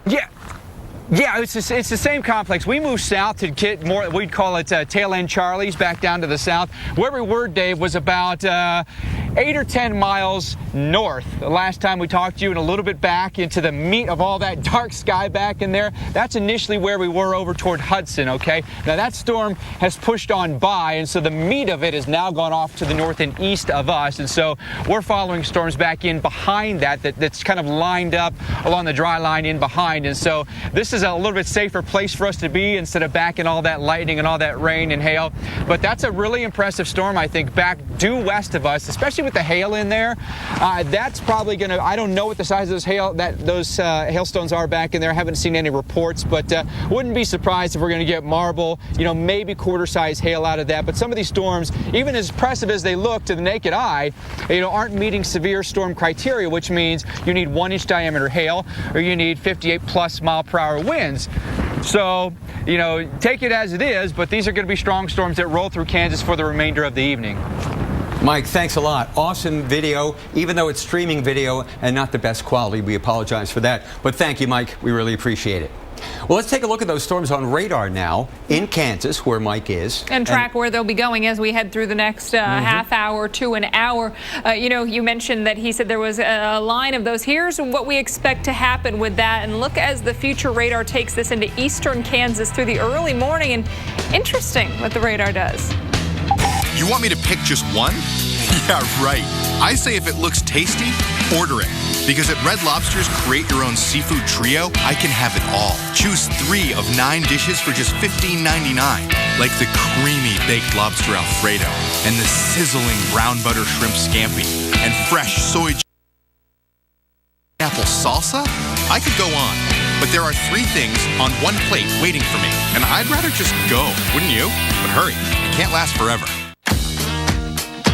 Yeah, it's the same complex. We moved south to get more, we'd call it tail end Charlie's, back down to the south. Where we were, Dave, was about 8 or 10 miles north the last time we talked to you, and a little bit back into the meat of all that dark sky back in there. That's initially where we were over toward Hudson, okay? Now that storm has pushed on by, and so the meat of it has now gone off to the north and east of us, and so we're following storms back in behind that's kind of lined up along the dry line in behind, and so this is a little bit safer place for us to be instead of back in all that lightning and all that rain and hail. But that's a really impressive storm, I think, back due west of us, especially with the hail in there. That's probably going to, I don't know what the size of those hailstones are back in there. I haven't seen any reports, but wouldn't be surprised if we're going to get marble, maybe quarter-size hail out of that. But some of these storms, even as impressive as they look to the naked eye, aren't meeting severe storm criteria, which means you need 1-inch diameter hail or you need 58+ mile-per-hour winds. So, take it as it is, but these are going to be strong storms that roll through Kansas for the remainder of the evening. Mike, thanks a lot. Awesome video, even though it's streaming video and not the best quality. We apologize for that. But thank you, Mike. We really appreciate it. Well, let's take a look at those storms on radar now in Kansas, where Mike is. And track where they'll be going as we head through the next half hour to an hour. You mentioned that he said there was a line of those. Here's what we expect to happen with that. And look as the future radar takes this into eastern Kansas through the early morning. And interesting what the radar does. You want me to pick just one? Yeah, right. I say if it looks tasty, order it. Because at Red Lobster's Create Your Own Seafood Trio, I can have it all. Choose 3 of 9 dishes for just $15.99. Like the creamy baked lobster Alfredo, and the sizzling brown butter shrimp scampi, and fresh soy apple salsa. I could go on. But there are 3 things on one plate waiting for me. And I'd rather just go, wouldn't you? But hurry, it can't last forever.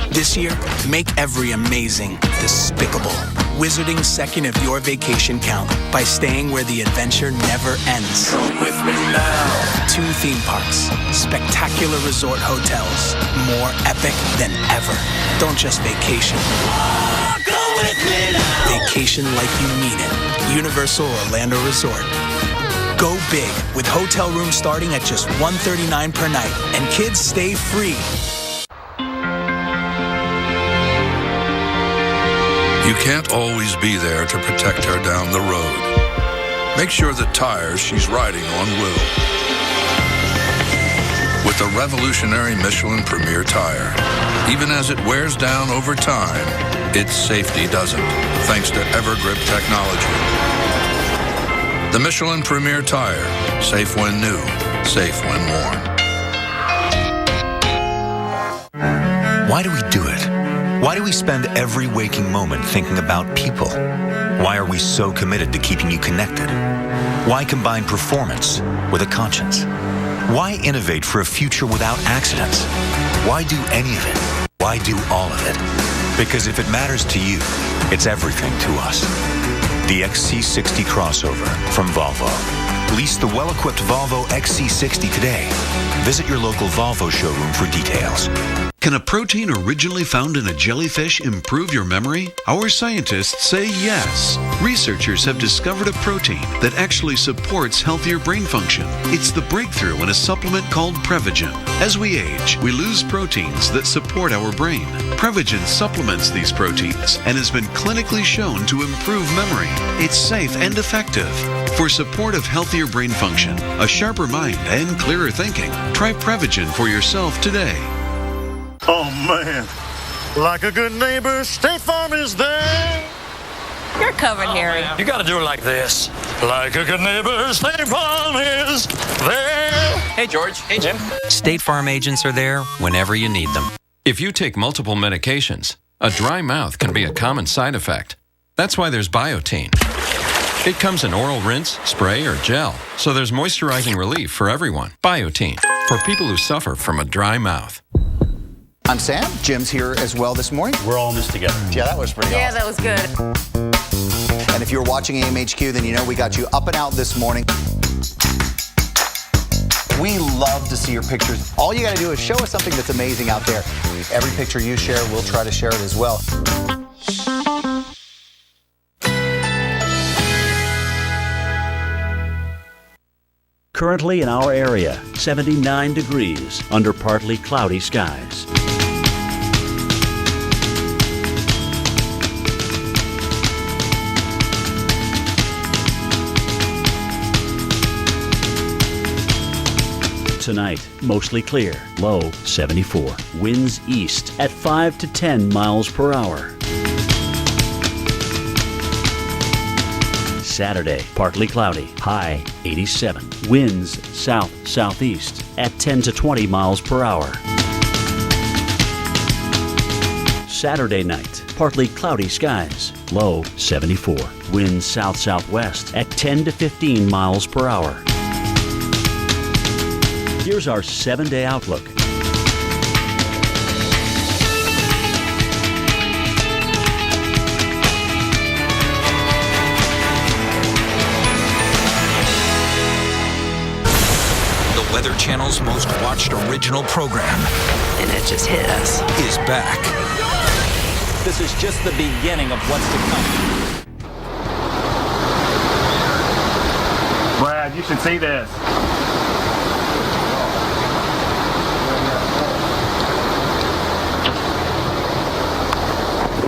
This year, make every amazing despicable. Wizarding second of your vacation count by staying where the adventure never ends. Come with me now. 2 theme parks, spectacular resort hotels, more epic than ever. Don't just vacation. Go with me now. Vacation like you mean it. at Universal Orlando Resort. Go big with hotel rooms starting at just $139 per night, and kids stay free. You can't always be there to protect her down the road. Make sure the tires she's riding on will. With the revolutionary Michelin Premier Tire, even as it wears down over time, its safety doesn't, thanks to Evergrip technology. The Michelin Premier Tire, safe when new, safe when worn. Why do we do it? Why do we spend every waking moment thinking about people? Why are we so committed to keeping you connected? Why combine performance with a conscience? Why innovate for a future without accidents? Why do any of it? Why do all of it? Because if it matters to you, it's everything to us. The XC60 crossover from Volvo. Lease the well-equipped Volvo XC60 today. Visit your local Volvo showroom for details. Can a protein originally found in a jellyfish improve your memory? Our scientists say yes. Researchers have discovered a protein that actually supports healthier brain function. It's the breakthrough in a supplement called Prevagen. As we age, we lose proteins that support our brain. Prevagen supplements these proteins and has been clinically shown to improve memory. It's safe and effective. For support of healthier brain function, a sharper mind, and clearer thinking, try Prevagen for yourself today. Oh man, like a good neighbor, State Farm is there. You're covered, Harry. You gotta do it like this. Like a good neighbor, State Farm is there. Hey, George. Hey, Jim. State Farm agents are there whenever you need them. If you take multiple medications, a dry mouth can be a common side effect. That's why there's Biotene. It comes in oral rinse, spray, or gel, so there's moisturizing relief for everyone. Biotene, for people who suffer from a dry mouth. I'm Sam. Jim's here as well this morning. We're all in this together. Yeah, that was pretty Yeah, awesome. that was good. And if you're watching AMHQ, then you know we got you up and out this morning. We love to see your pictures. All you got to do is show us something that's amazing out there. Every picture you share, we'll try to share it as well. Currently in our area, 79 degrees under partly cloudy skies. Tonight, mostly clear, low 74. Winds east at 5 to 10 miles per hour. Saturday, partly cloudy, high 87. Winds south-southeast at 10 to 20 miles per hour. Saturday night, partly cloudy skies, low 74. Winds south-southwest at 10 to 15 miles per hour. Here's our 7-day outlook. Weather Channel's most watched original program, And it just hit us. is back. This is just the beginning of what's to come. Brad, you should see this.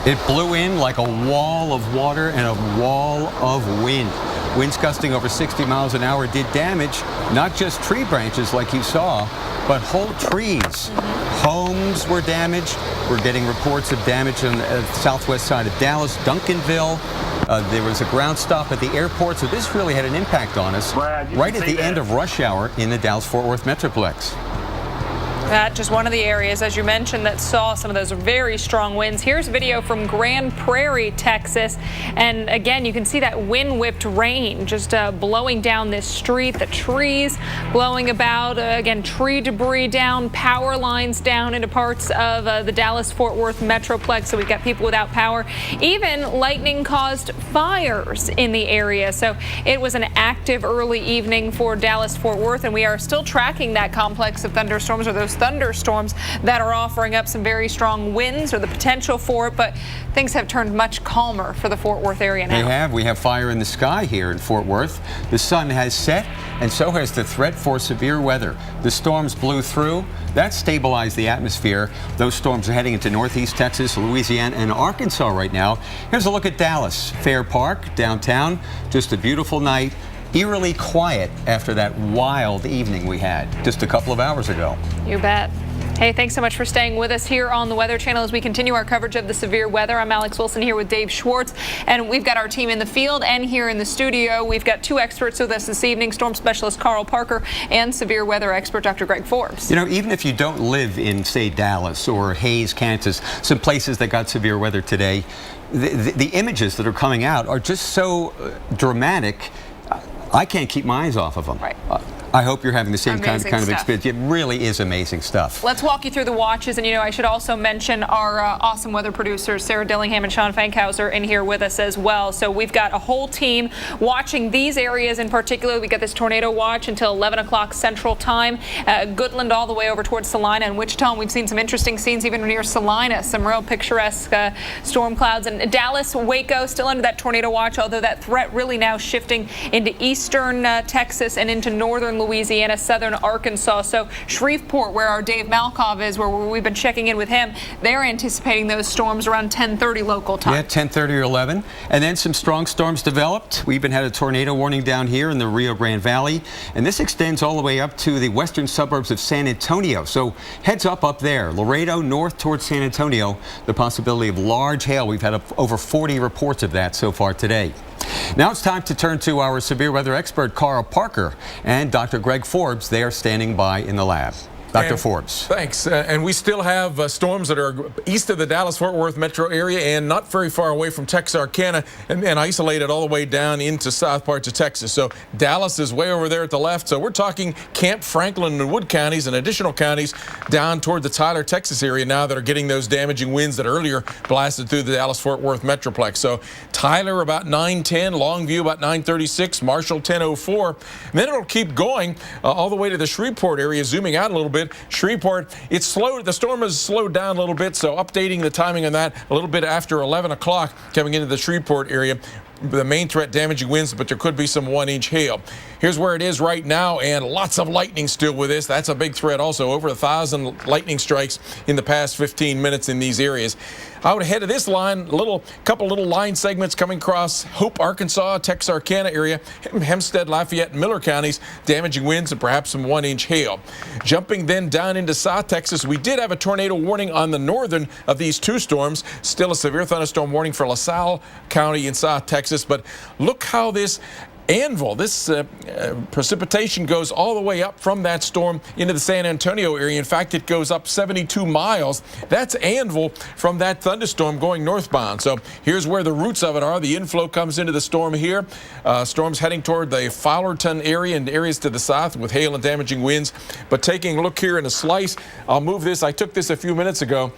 It blew in like a wall of water and a wall of wind. Winds gusting over 60 miles an hour did damage, not just tree branches like you saw, but whole trees. Homes were damaged. We're getting reports of damage on the southwest side of Dallas, Duncanville. There was a ground stop at the airport, so this really had an impact on us right at the end of rush hour in the Dallas-Fort Worth Metroplex. That just one of the areas, as you mentioned, that saw some of those very strong winds. Here's video from Grand Prairie, Texas. And again, you can see that wind-whipped rain just blowing down this street, the trees blowing about. Again, tree debris down, power lines down into parts of the Dallas-Fort Worth Metroplex. So we've got people without power. Even lightning caused fires in the area. So it was an active early evening for Dallas-Fort Worth, and we are still tracking that complex of thunderstorms, or those thunderstorms that are offering up some very strong winds or the potential for it, but things have turned much calmer for the Fort Worth area now. They have. We have fire in the sky here in Fort Worth. The sun has set, and so has the threat for severe weather. The storms blew through. That stabilized the atmosphere. Those storms are heading into northeast Texas, Louisiana, and Arkansas right now. Here's a look at Dallas. Fair Park, downtown. Just a beautiful night. Eerily quiet after that wild evening we had just a couple of hours ago. You bet. Hey, thanks so much for staying with us here on the Weather Channel as we continue our coverage of the severe weather. I'm Alex Wilson here with Dave Schwartz, and we've got our team in the field and here in the studio. We've got two experts with us this evening, storm specialist Carl Parker and severe weather expert Dr. Greg Forbes. You know, even if you don't live in, say, Dallas or Hays, Kansas, some places that got severe weather today, the images that are coming out are just so dramatic. I can't keep my eyes off of them. Right. I hope you're having the same kind of stuff. experience. It really is amazing stuff. Let's walk you through the watches, and I should also mention our awesome weather producers, Sarah Dillingham and Sean Fankhauser, in here with us as well. So we've got a whole team watching these areas in particular. We got this tornado watch until 11 o'clock Central Time. Goodland all the way over towards Salina and Wichita. And we've seen some interesting scenes even near Salina, some real picturesque storm clouds. And Dallas, Waco, still under that tornado watch, although that threat really now shifting into eastern Texas and into northern Louisiana, southern Arkansas. So Shreveport, where our Dave Malkov is, where we've been checking in with him, they're anticipating those storms around 10:30 local time. Yeah, 10:30 or 11. And then some strong storms developed. We even had a tornado warning down here in the Rio Grande Valley. And this extends all the way up to the western suburbs of San Antonio. So heads up there. Laredo, north towards San Antonio. The possibility of large hail. We've had over 40 reports of that so far today. Now it's time to turn to our severe weather expert, Carl Parker, and Dr. Greg Forbes. They are standing by in the lab. Dr. Forbes. Thanks. And we still have storms that are east of the Dallas-Fort Worth metro area and not very far away from Texarkana and isolated all the way down into south parts of Texas. So Dallas is way over there at the left. So we're talking Camp, Franklin, and Wood counties and additional counties down toward the Tyler, Texas area now that are getting those damaging winds that earlier blasted through the Dallas-Fort Worth metroplex. So Tyler about 9:10, Longview about 9:36, Marshall 10:04. Then it'll keep going all the way to the Shreveport area, zooming out a little bit. Shreveport, it's slowed. The storm has slowed down a little bit, so updating the timing on that a little bit after 11 o'clock coming into the Shreveport area. The main threat, damaging winds, but there could be some 1-inch hail. Here's where it is right now, and lots of lightning still with this. That's a big threat also. Over 1,000 lightning strikes in the past 15 minutes in these areas. Out ahead of this line, couple little line segments coming across Hope, Arkansas, Texarkana area, Hempstead, Lafayette, and Miller counties, damaging winds and perhaps some 1-inch hail. Jumping then down into South Texas, we did have a tornado warning on the northern of these two storms. Still a severe thunderstorm warning for LaSalle County in South Texas, but look how this Anvil, this precipitation goes all the way up from that storm into the San Antonio area. In fact, it goes up 72 miles. That's Anvil from that thunderstorm going northbound. So here's where the roots of it are. The inflow comes into the storm here. Storms heading toward the Fowlerton area and areas to the south with hail and damaging winds. But taking a look here in a slice, I'll move this. I took this a few minutes ago.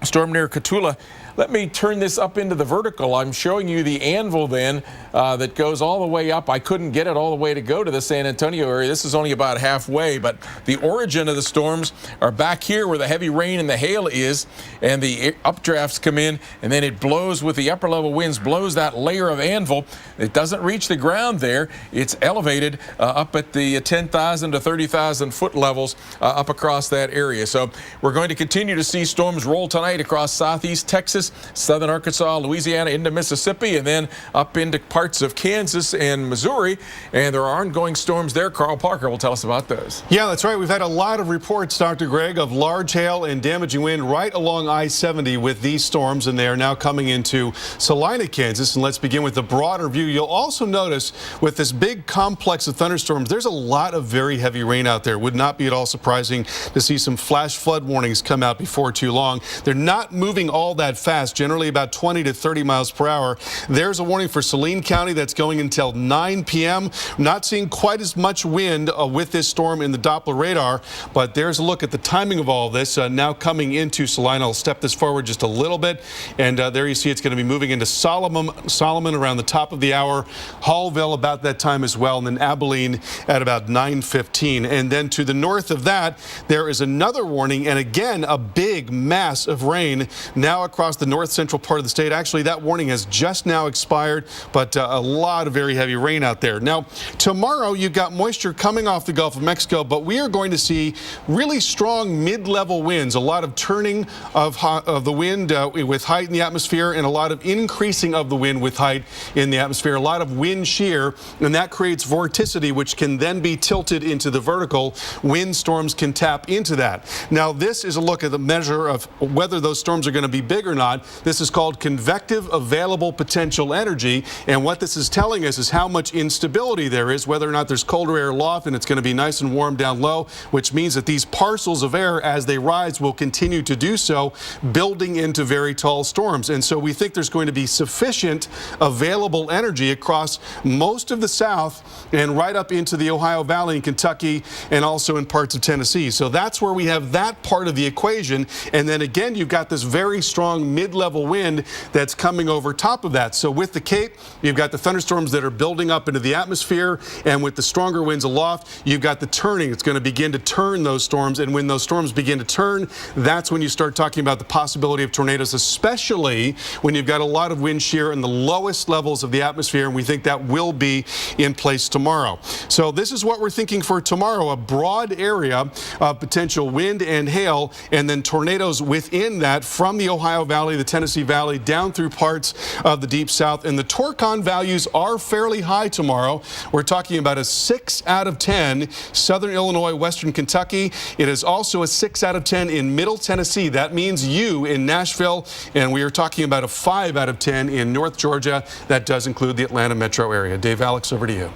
Storm near Cotulla. Let me turn this up into the vertical. I'm showing you the Anvil then that goes all the way up. I couldn't get it all the way to go to the San Antonio area. This is only about halfway, but the origin of the storms are back here where the heavy rain and the hail is, and the updrafts come in, and then it blows with the upper level winds, blows that layer of Anvil. It doesn't reach the ground there. It's elevated up at the 10,000 to 30,000 foot levels up across that area. So we're going to continue to see storms roll tonight across southeast Texas, southern Arkansas, Louisiana, into Mississippi, and then up into parts of Kansas and Missouri. And there are ongoing storms there. Carl Parker will tell us about those. Yeah, that's right. We've had a lot of reports, Dr. Greg, of large hail and damaging wind right along I-70 with these storms, and they are now coming into Salina, Kansas. And let's begin with the broader view. You'll also notice with this big complex of thunderstorms, there's a lot of very heavy rain out there. Would not be at all surprising to see some flash flood warnings come out before too long. They're not moving all that fast, generally about 20 to 30 miles per hour. There's a warning for Saline County that's going until 9 p.m. Not seeing quite as much wind with this storm in the Doppler radar, but there's a look at the timing of all this now coming into Salina. I'll step this forward just a little bit, and there you see it's going to be moving into Solomon around the top of the hour, Hallville about that time as well, and then Abilene at about 9:15. And then to the north of that, there is another warning, and again, a big mass of rain now across the north central part of the state. Actually, that warning has just now expired, but a lot of very heavy rain out there. Now, tomorrow, you've got moisture coming off the Gulf of Mexico, but we are going to see really strong mid-level winds, a lot of turning of the wind with height in the atmosphere, and a lot of increasing of the wind with height in the atmosphere, a lot of wind shear, and that creates vorticity, which can then be tilted into the vertical. Wind storms can tap into that. Now, this is a look at the measure of whether those storms are going to be big or not. This is called convective available potential energy, and what this is telling us is how much instability there is, whether or not there's colder air aloft and it's going to be nice and warm down low, which means that these parcels of air, as they rise, will continue to do so, building into very tall storms. And so we think there's going to be sufficient available energy across most of the South and right up into the Ohio Valley in Kentucky and also in parts of Tennessee. So that's where we have that part of the equation. And then again, you've got this very strong mid-level wind that's coming over top of that. So with the Cape, you've got the thunderstorms that are building up into the atmosphere, and with the stronger winds aloft, you've got the turning. It's going to begin to turn those storms, and when those storms begin to turn, that's when you start talking about the possibility of tornadoes, especially when you've got a lot of wind shear in the lowest levels of the atmosphere, and we think that will be in place tomorrow. So this is what we're thinking for tomorrow, a broad area of potential wind and hail, and then tornadoes within that from the Ohio Valley, the Tennessee Valley, down through parts of the Deep South. And the Torcon values are fairly high tomorrow. We're talking about a 6 out of 10, southern Illinois, western Kentucky. It is also a 6 out of 10 in middle Tennessee. That means you in Nashville, and we are talking about a 5 out of 10 in North Georgia. That does include the Atlanta metro area. Dave, Alex, over to you.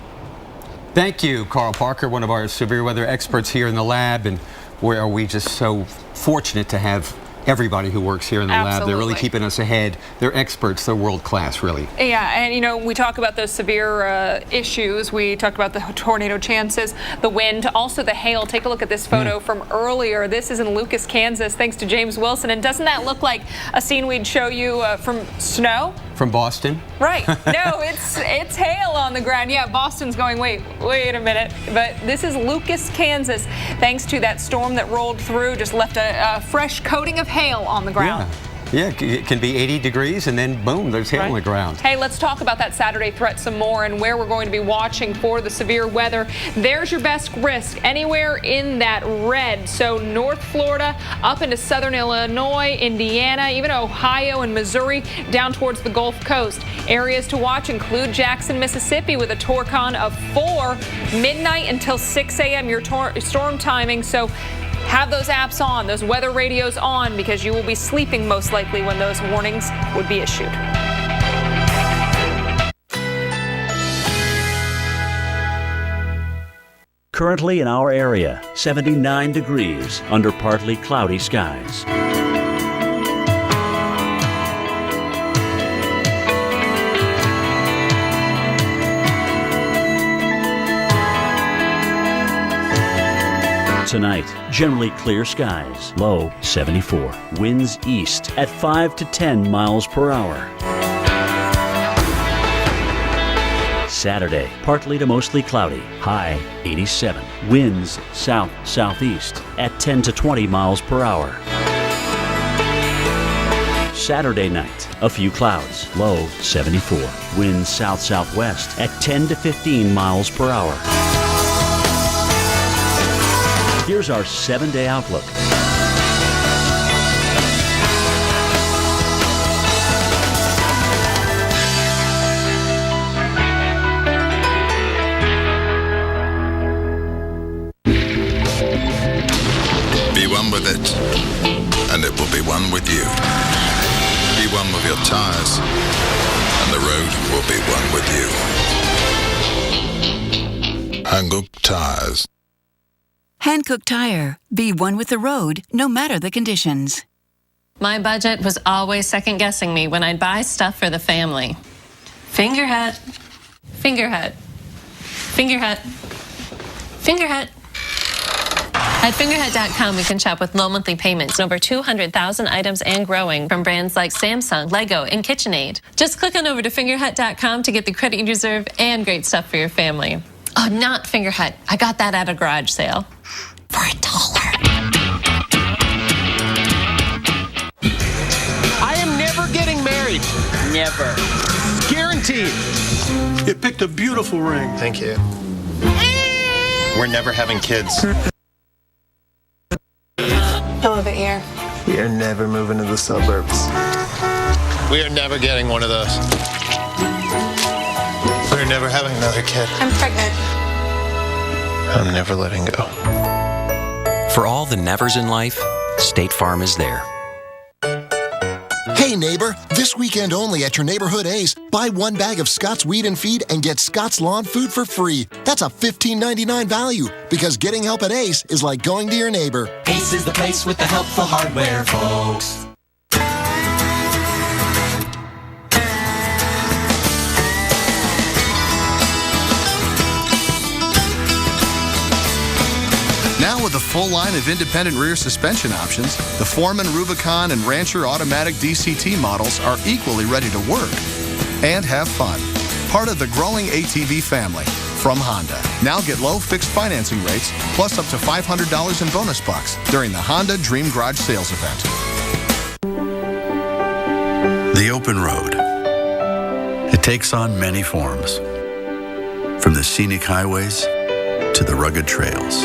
Thank you, Carl Parker, one of our severe weather experts here in the lab, and where are we just so fortunate to have everybody who works here in the lab. They're really keeping us ahead. They're experts. They're world class, really. Yeah, and you know, we talk about those severe issues. We talked about the tornado chances, the wind, also the hail. Take a look at this photo from earlier. This is in Lucas, Kansas, thanks to James Wilson. And doesn't that look like a scene we'd show you from snow? From Boston? Right. No, it's hail on the ground. Yeah, Boston's going, wait a minute. But this is Lucas, Kansas, thanks to that storm that rolled through, just left a fresh coating of hail on the ground. Yeah, it can be 80 degrees and then boom, there's hail on the ground. Hey, let's talk about that Saturday threat some more and where we're going to be watching for the severe weather. There's your best risk anywhere in that red. So North Florida up into southern Illinois, Indiana, even Ohio and Missouri down towards the Gulf Coast. Areas to watch include Jackson, Mississippi with a Torcon of 4 midnight until 6 a.m. your storm timing. So have those apps on, those weather radios on, because you will be sleeping most likely when those warnings would be issued. Currently in our area, 79 degrees under partly cloudy skies. Tonight, generally clear skies, low 74. Winds east at 5 to 10 miles per hour. Saturday, partly to mostly cloudy, high 87. Winds south-southeast at 10 to 20 miles per hour. Saturday night, a few clouds, low 74. Winds south-southwest at 10 to 15 miles per hour. Here's our 7-day outlook. Be one with it, and it will be one with you. Be one with your tires, and the road will be one with you. Hankook Tires. Hankook Tire. Be one with the road, no matter the conditions. My budget was always second-guessing me when I'd buy stuff for the family. Fingerhut. Fingerhut. Fingerhut. Fingerhut. At Fingerhut.com, we can shop with low monthly payments and over 200,000 items and growing from brands like Samsung, Lego, and KitchenAid. Just click on over to Fingerhut.com to get the credit you deserve and great stuff for your family. Oh, not Fingerhut. I got that at a garage sale for $1. I am never getting married. Never. Guaranteed. You picked a beautiful ring. Thank you. We're never having kids. I love it here. We are never moving to the suburbs. We are never getting one of those. We're never having another kid. I'm pregnant. I'm never letting go. For all the nevers in life, State Farm is there. Hey neighbor, this weekend only at your neighborhood Ace, buy 1 bag of Scott's Weed and Feed and get Scott's Lawn Food for free. That's a $15.99 value, because getting help at Ace is like going to your neighbor. Ace is the place with the helpful hardware, folks. Now with a full line of independent rear suspension options, the Foreman, Rubicon, and Rancher automatic DCT models are equally ready to work and have fun. Part of the growing ATV family from Honda. Now get low fixed financing rates plus up to $500 in bonus bucks during the Honda Dream Garage sales event. The open road. It takes on many forms. From the scenic highways to the rugged trails.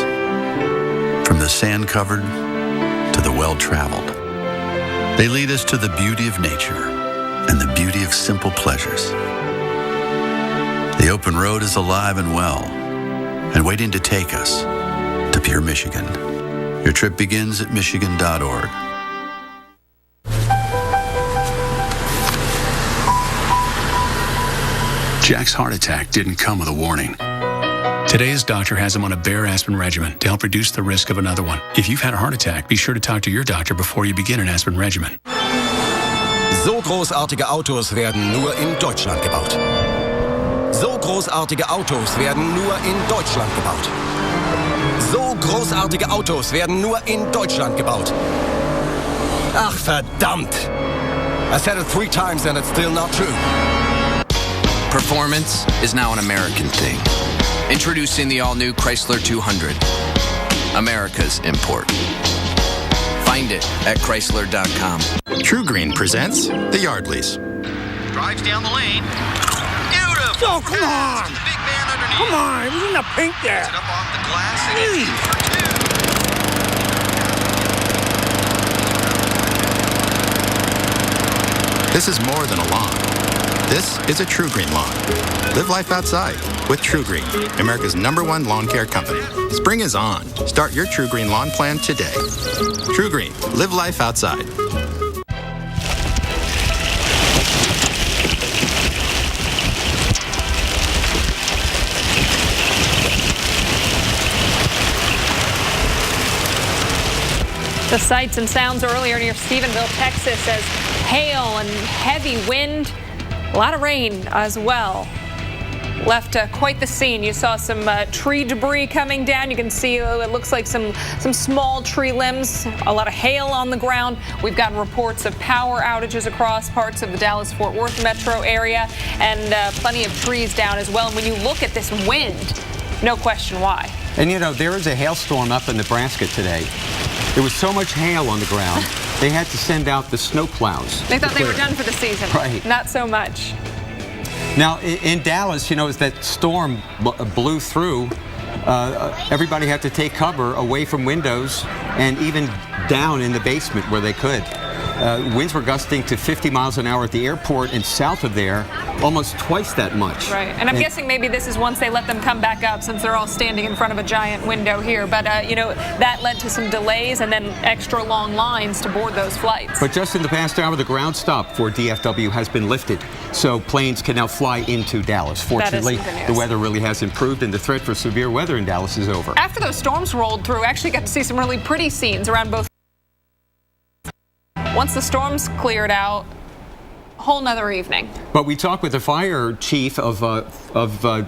From the sand-covered to the well-traveled. They lead us to the beauty of nature and the beauty of simple pleasures. The open road is alive and well and waiting to take us to Pure Michigan. Your trip begins at michigan.org. Jack's heart attack didn't come with a warning. Today's doctor has him on a bare aspirin regimen to help reduce the risk of another one. If you've had a heart attack, be sure to talk to your doctor before you begin an aspirin regimen. So großartige Autos werden nur in Deutschland gebaut. So großartige Autos werden nur in Deutschland gebaut. So großartige Autos werden nur in Deutschland gebaut. Ach verdammt! I said it 3 times and it's still not true. Performance is now an American thing. Introducing the all-new Chrysler 200. America's import. Find it at Chrysler.com. True Green presents the Yardleys. Drives down the lane. Beautiful! Oh, come on! The big man underneath. Come on, it was in the pink there. Puts it up off the glass and it's in for 2. This is more than a lawn. This is a True Green lawn. Live life outside with True Green, America's #1 lawn care company. Spring is on. Start your True Green lawn plan today. True Green, live life outside. The sights and sounds earlier near Stephenville, Texas, as hail and heavy wind, a lot of rain as well. Left quite the scene. You saw some tree debris coming down. You can see it looks like some small tree limbs, a lot of hail on the ground. We've gotten reports of power outages across parts of the Dallas-Fort Worth metro area and plenty of trees down as well. And when you look at this wind, no question why. And you know, there was a hailstorm up in Nebraska today. There was so much hail on the ground, they had to send out the snow plows. They thought they were done for the season. Right. Not so much. Now, in Dallas, you know, as that storm blew through, everybody had to take cover away from windows and even down in the basement where they could. Winds were gusting to 50 miles an hour at the airport, and south of there, almost twice that much. Right, and I'm guessing maybe this is once they let them come back up, since they're all standing in front of a giant window here. But, you know, that led to some delays and then extra long lines to board those flights. But just in the past hour, the ground stop for DFW has been lifted, so planes can now fly into Dallas. Fortunately, the weather really has improved, and the threat for severe weather in Dallas is over. After those storms rolled through, I actually got to see some really pretty scenes around both once the storm's cleared out, whole nother evening. But we talked with the fire chief of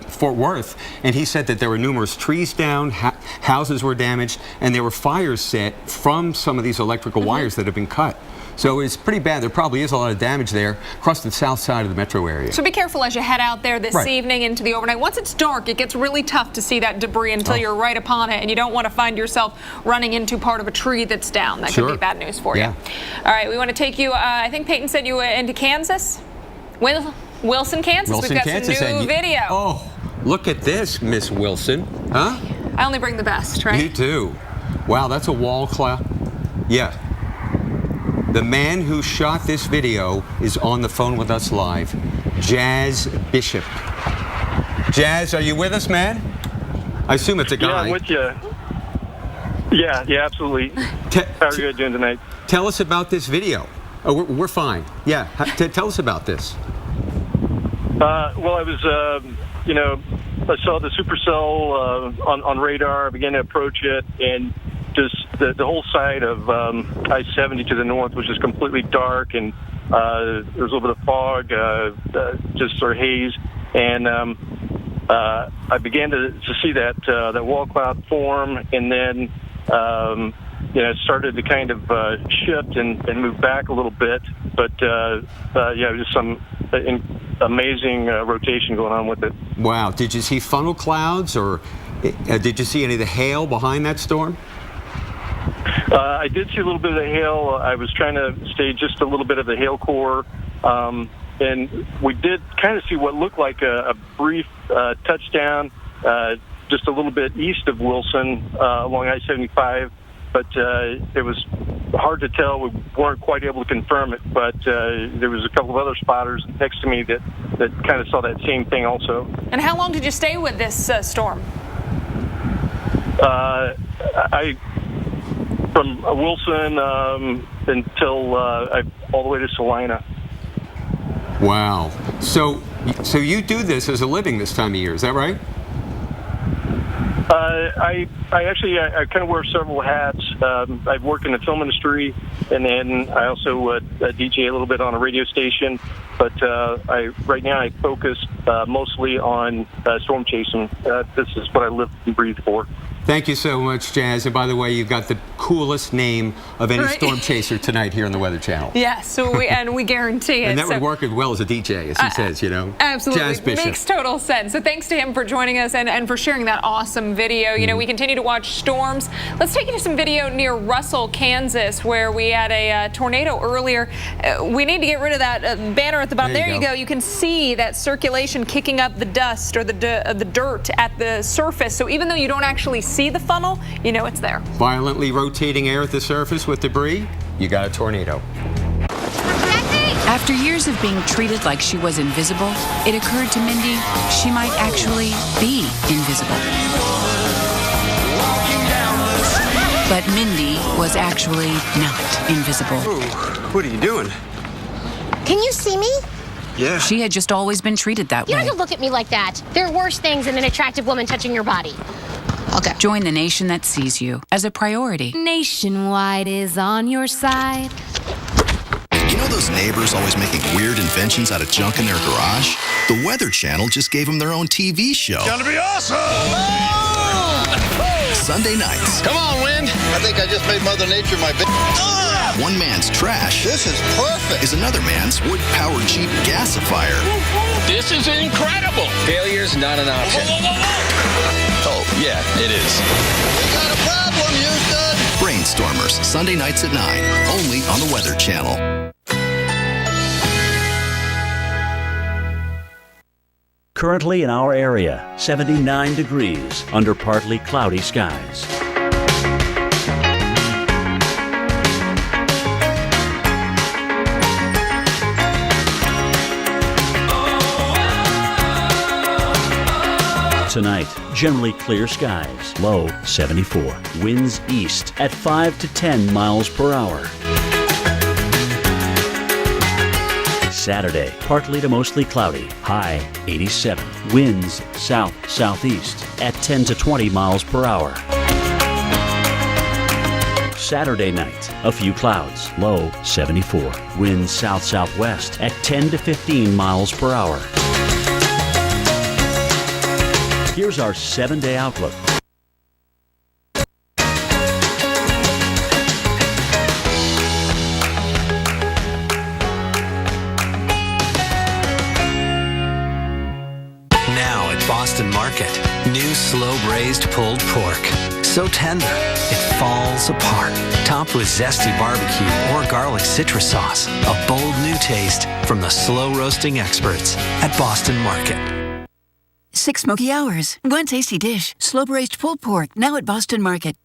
Fort Worth, and he said that there were numerous trees down, houses were damaged, and there were fires set from some of these electrical wires that have been cut. So it's pretty bad. There probably is a lot of damage there across the south side of the metro area. So be careful as you head out there this evening into the overnight. Once it's dark, it gets really tough to see that debris until you're right upon it, and you don't want to find yourself running into part of a tree that's down. That could be bad news for you. All right, we want to take you, I think Peyton said you were into Kansas? Wilson, Kansas? We've got some new video. Oh, look at this, Miss Wilson. Huh? I only bring the best, right? You too. Wow, that's a wall cloud. Yeah. The man who shot this video is on the phone with us live, Jazz Bishop. Jazz, are you with us, man? I assume it's a guy. Yeah, I'm with you. Yeah, absolutely. How are you doing tonight? Tell us about this video. Oh, we're fine. Yeah, tell us about this. Well, I was, I saw the supercell on radar. I began to approach it, and just the whole side of I-70 to the north was just completely dark, and there was a little bit of fog, just sort of haze, and I began to see that wall cloud form, and then it started to kind of shift and move back a little bit, but just some amazing rotation going on with it. Wow. Did you see funnel clouds, or did you see any of the hail behind that storm? I did see a little bit of the hail. I was trying to stay just a little bit of the hail core, and we did kind of see what looked like a brief touchdown just a little bit east of Wilson along I-75, but it was hard to tell. We weren't quite able to confirm it, but there was a couple of other spotters next to me that kind of saw that same thing also. And how long did you stay with this storm? From Wilson until all the way to Salina. Wow. So you do this as a living this time of year, is that right? I kind of wear several hats. I work in the film industry, and then I also DJ a little bit on a radio station. But right now I focus mostly on storm chasing. This is what I live and breathe for. Thank you so much, Jazz. And by the way, you've got the coolest name of any storm chaser tonight here on the Weather Channel. Yes, so we guarantee it. And that would work as well as a DJ, as he says, Absolutely. Jazz Bishop. Makes total sense. So thanks to him for joining us and for sharing that awesome video. We continue to watch storms. Let's take you to some video near Russell, Kansas, where we had a tornado earlier. We need to get rid of that banner at the bottom. There you go. You can see that circulation kicking up the dust or the dirt at the surface. So even though you don't actually see the funnel, you know it's there. Violently rotating air at the surface with debris, you got a tornado. After years of being treated like she was invisible, it occurred to Mindy she might actually be invisible. But Mindy was actually not invisible. Ooh, what are you doing? Can you see me? Yeah. She had just always been treated that You way. don't have to look at me like that. There are worse things than an attractive woman touching your body. Okay. Join the nation that sees you as a priority. Nationwide is on your side. You know those neighbors always making weird inventions out of junk in their garage? The Weather Channel just gave them their own TV show. It's gonna be awesome! Sunday nights. Come on, Wind! I think I just made Mother Nature my bitch. One man's trash. This is perfect! Is another man's wood-powered Jeep gasifier. This is incredible. Failure's not an option. Oh, yeah, it is. We got a problem, Houston! Brainstormers, Sunday nights at 9, only on the Weather Channel. Currently in our area, 79 degrees under partly cloudy skies. Tonight, generally clear skies, low 74. Winds east at 5 to 10 miles per hour. Saturday, partly to mostly cloudy, high 87. Winds south-southeast at 10 to 20 miles per hour. Saturday night, a few clouds, low 74. Winds south-southwest at 10 to 15 miles per hour. Here's our 7-day outlook. Now at Boston Market, new slow-braised pulled pork. So tender, it falls apart. Topped with zesty barbecue or garlic citrus sauce. A bold new taste from the slow roasting experts at Boston Market. 6 smoky hours, 1 tasty dish. Slow-braised pulled pork, now at Boston Market.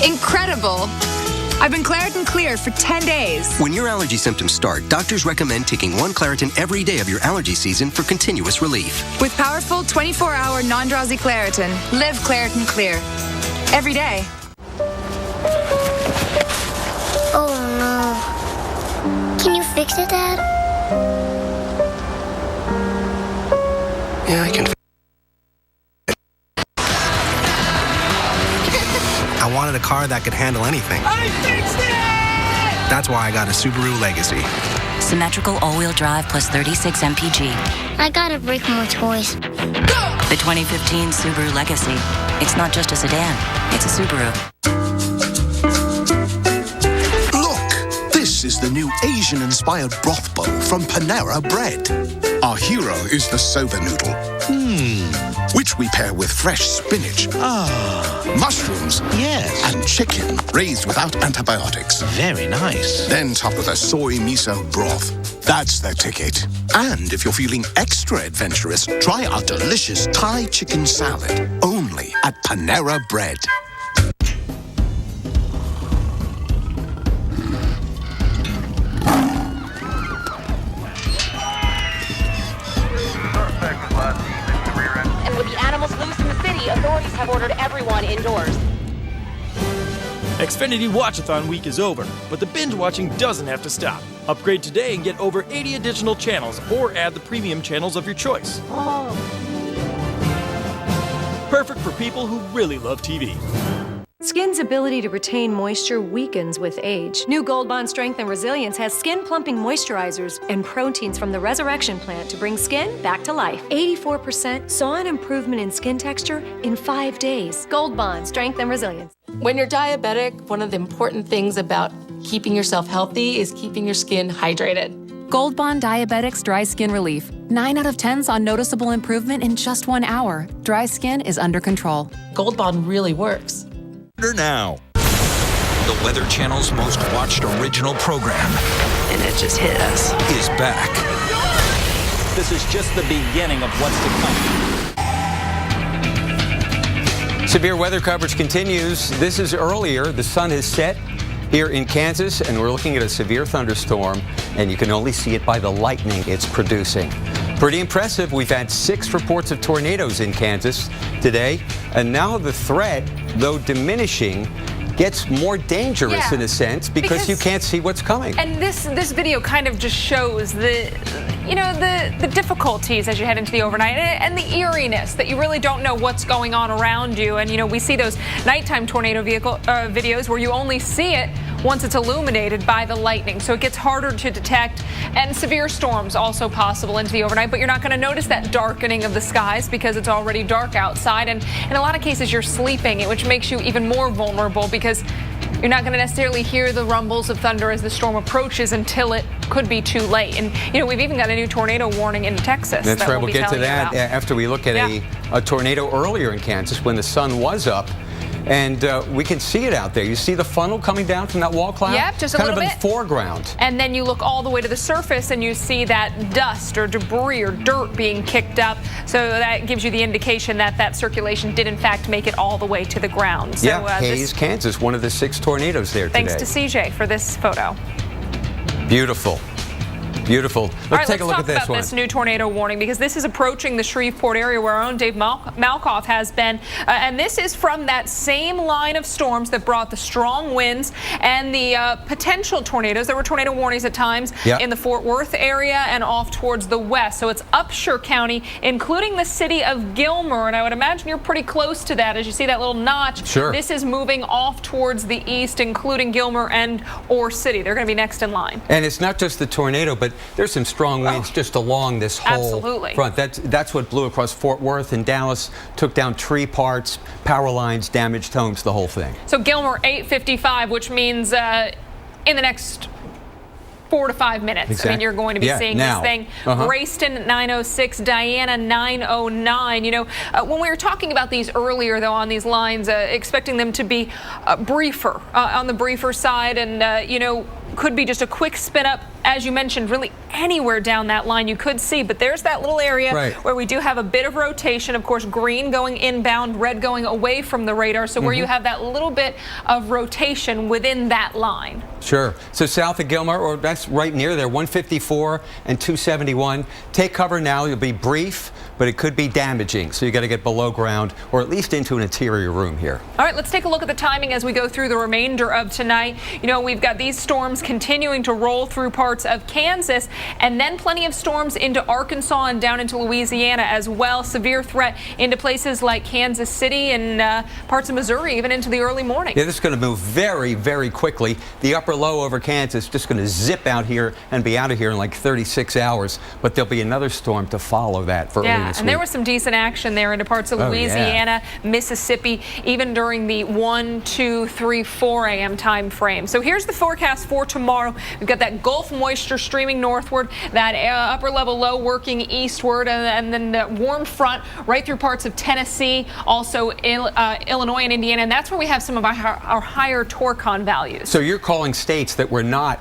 Incredible! I've been Claritin Clear for 10 days. When your allergy symptoms start, doctors recommend taking 1 Claritin every day of your allergy season for continuous relief. With powerful 24-hour non-drowsy Claritin, live Claritin Clear. Every day. Oh no. Can you fix it, Dad? Yeah, I can. I wanted a car that could handle anything. I fixed it! That's why I got a Subaru Legacy. Symmetrical all-wheel drive plus 36 mpg. I gotta break more toys. The 2015 Subaru Legacy. It's not just a sedan, it's a Subaru. Look! This is the new Asian-inspired broth bowl from Panera Bread. Our hero is the soba noodle. Which we pair with fresh spinach, mushrooms, and chicken raised without antibiotics. Very nice. Then top with a soy miso broth. That's the ticket. And if you're feeling extra adventurous, try our delicious Thai chicken salad, only at Panera Bread. And with the animals loose in the city, authorities have ordered everyone indoors. Xfinity Watchathon week is over, but the binge watching doesn't have to stop. Upgrade today and get over 80 additional channels, or add the premium channels of your choice. Perfect for people who really love TV. Skin's ability to retain moisture weakens with age. New Gold Bond Strength and Resilience has skin-plumping moisturizers and proteins from the Resurrection Plant to bring skin back to life. 84% saw an improvement in skin texture in 5 days. Gold Bond Strength and Resilience. When you're diabetic, one of the important things about keeping yourself healthy is keeping your skin hydrated. Gold Bond Diabetics Dry Skin Relief. 9 out of 10 saw noticeable improvement in just 1 hour. Dry skin is under control. Gold Bond really works. Now, the Weather Channel's most watched original program, And it just hit us. is back. This is just the beginning of what's to come. Severe weather coverage continues. This is earlier. The sun has set here in Kansas, and we're looking at a severe thunderstorm, and you can only see it by the lightning it's producing. Pretty impressive. We've had 6 reports of tornadoes in Kansas today, and now the threat, though diminishing, gets more dangerous in a sense because you can't see what's coming. And this video kind of just shows the difficulties as you head into the overnight and the eeriness that you really don't know what's going on around you. And we see those nighttime tornado videos where you only see it once it's illuminated by the lightning. So it gets harder to detect, and severe storms also possible into the overnight, but you're not going to notice that darkening of the skies because it's already dark outside. And in a lot of cases you're sleeping, which makes you even more vulnerable because you're not going to necessarily hear the rumbles of thunder as the storm approaches until it could be too late. And we've even got a new tornado warning in Texas. That's right. We'll get to that about. After we look at a tornado earlier in Kansas when the sun was up. And we can see it out there. You see the funnel coming down from that wall cloud? Yep, just a kind little of bit. in the foreground. And then you look all the way to the surface and you see that dust or debris or dirt being kicked up. So that gives you the indication that that circulation did in fact make it all the way to the ground. So, Hayes, Kansas, one of the 6 tornadoes there thanks today. to CJ for this photo. Beautiful. Beautiful. Let's take a look at this talk about one. this new tornado warning because this is approaching the Shreveport area where our own Dave Malkoff has been. And this is from that same line of storms that brought the strong winds and the potential tornadoes. There were tornado warnings at times in the Fort Worth area and off towards the west. So it's Upshur County, including the city of Gilmer. And I would imagine you're pretty close to that as you see that little notch. Sure. This is moving off towards the east, including Gilmer and Orr City. They're going to be next in line. And it's not just the tornado, but there's some strong winds just along this whole front. That's what blew across Fort Worth and Dallas, took down tree parts, power lines, damaged homes, the whole thing. So Gilmer 8:55, which means in the next 4 to 5 minutes. Exactly. I mean, you're going to be seeing this thing. Grayston 906, Diana 909. You know, when we were talking about these earlier, though, on these lines, expecting them to be briefer, on the briefer side, and, you know, could be just a quick spin up, as you mentioned, really anywhere down that line you could see. But there's that little area where we do have a bit of rotation. Of course, green going inbound, red going away from the radar. So where you have that little bit of rotation within that line. Sure. So south of Gilmer, or that's right near there, 154 and 271. Take cover now. You'll be brief, but it could be damaging. So you got to get below ground or at least into an interior room here. All right, let's take a look at the timing as we go through the remainder of tonight. You know, we've got these storms continuing to roll through parts of Kansas and then plenty of storms into Arkansas and down into Louisiana as well. Severe threat into places like Kansas City and parts of Missouri, even into the early morning. Yeah, this is going to move very, very quickly. The upper low over Kansas just going to zip out here and be out of here in like 36 hours. But there'll be another storm to follow that for early this week. And there was some decent action there into parts of Louisiana, Mississippi, even during the 1, 2, 3, 4 a.m. time frame. So here's the forecast for tomorrow. We've got that Gulf moisture streaming northward, that upper level low working eastward, and then the warm front right through parts of Tennessee, also Illinois and Indiana. And that's where we have some of our higher Torcon values. So you're calling states that were not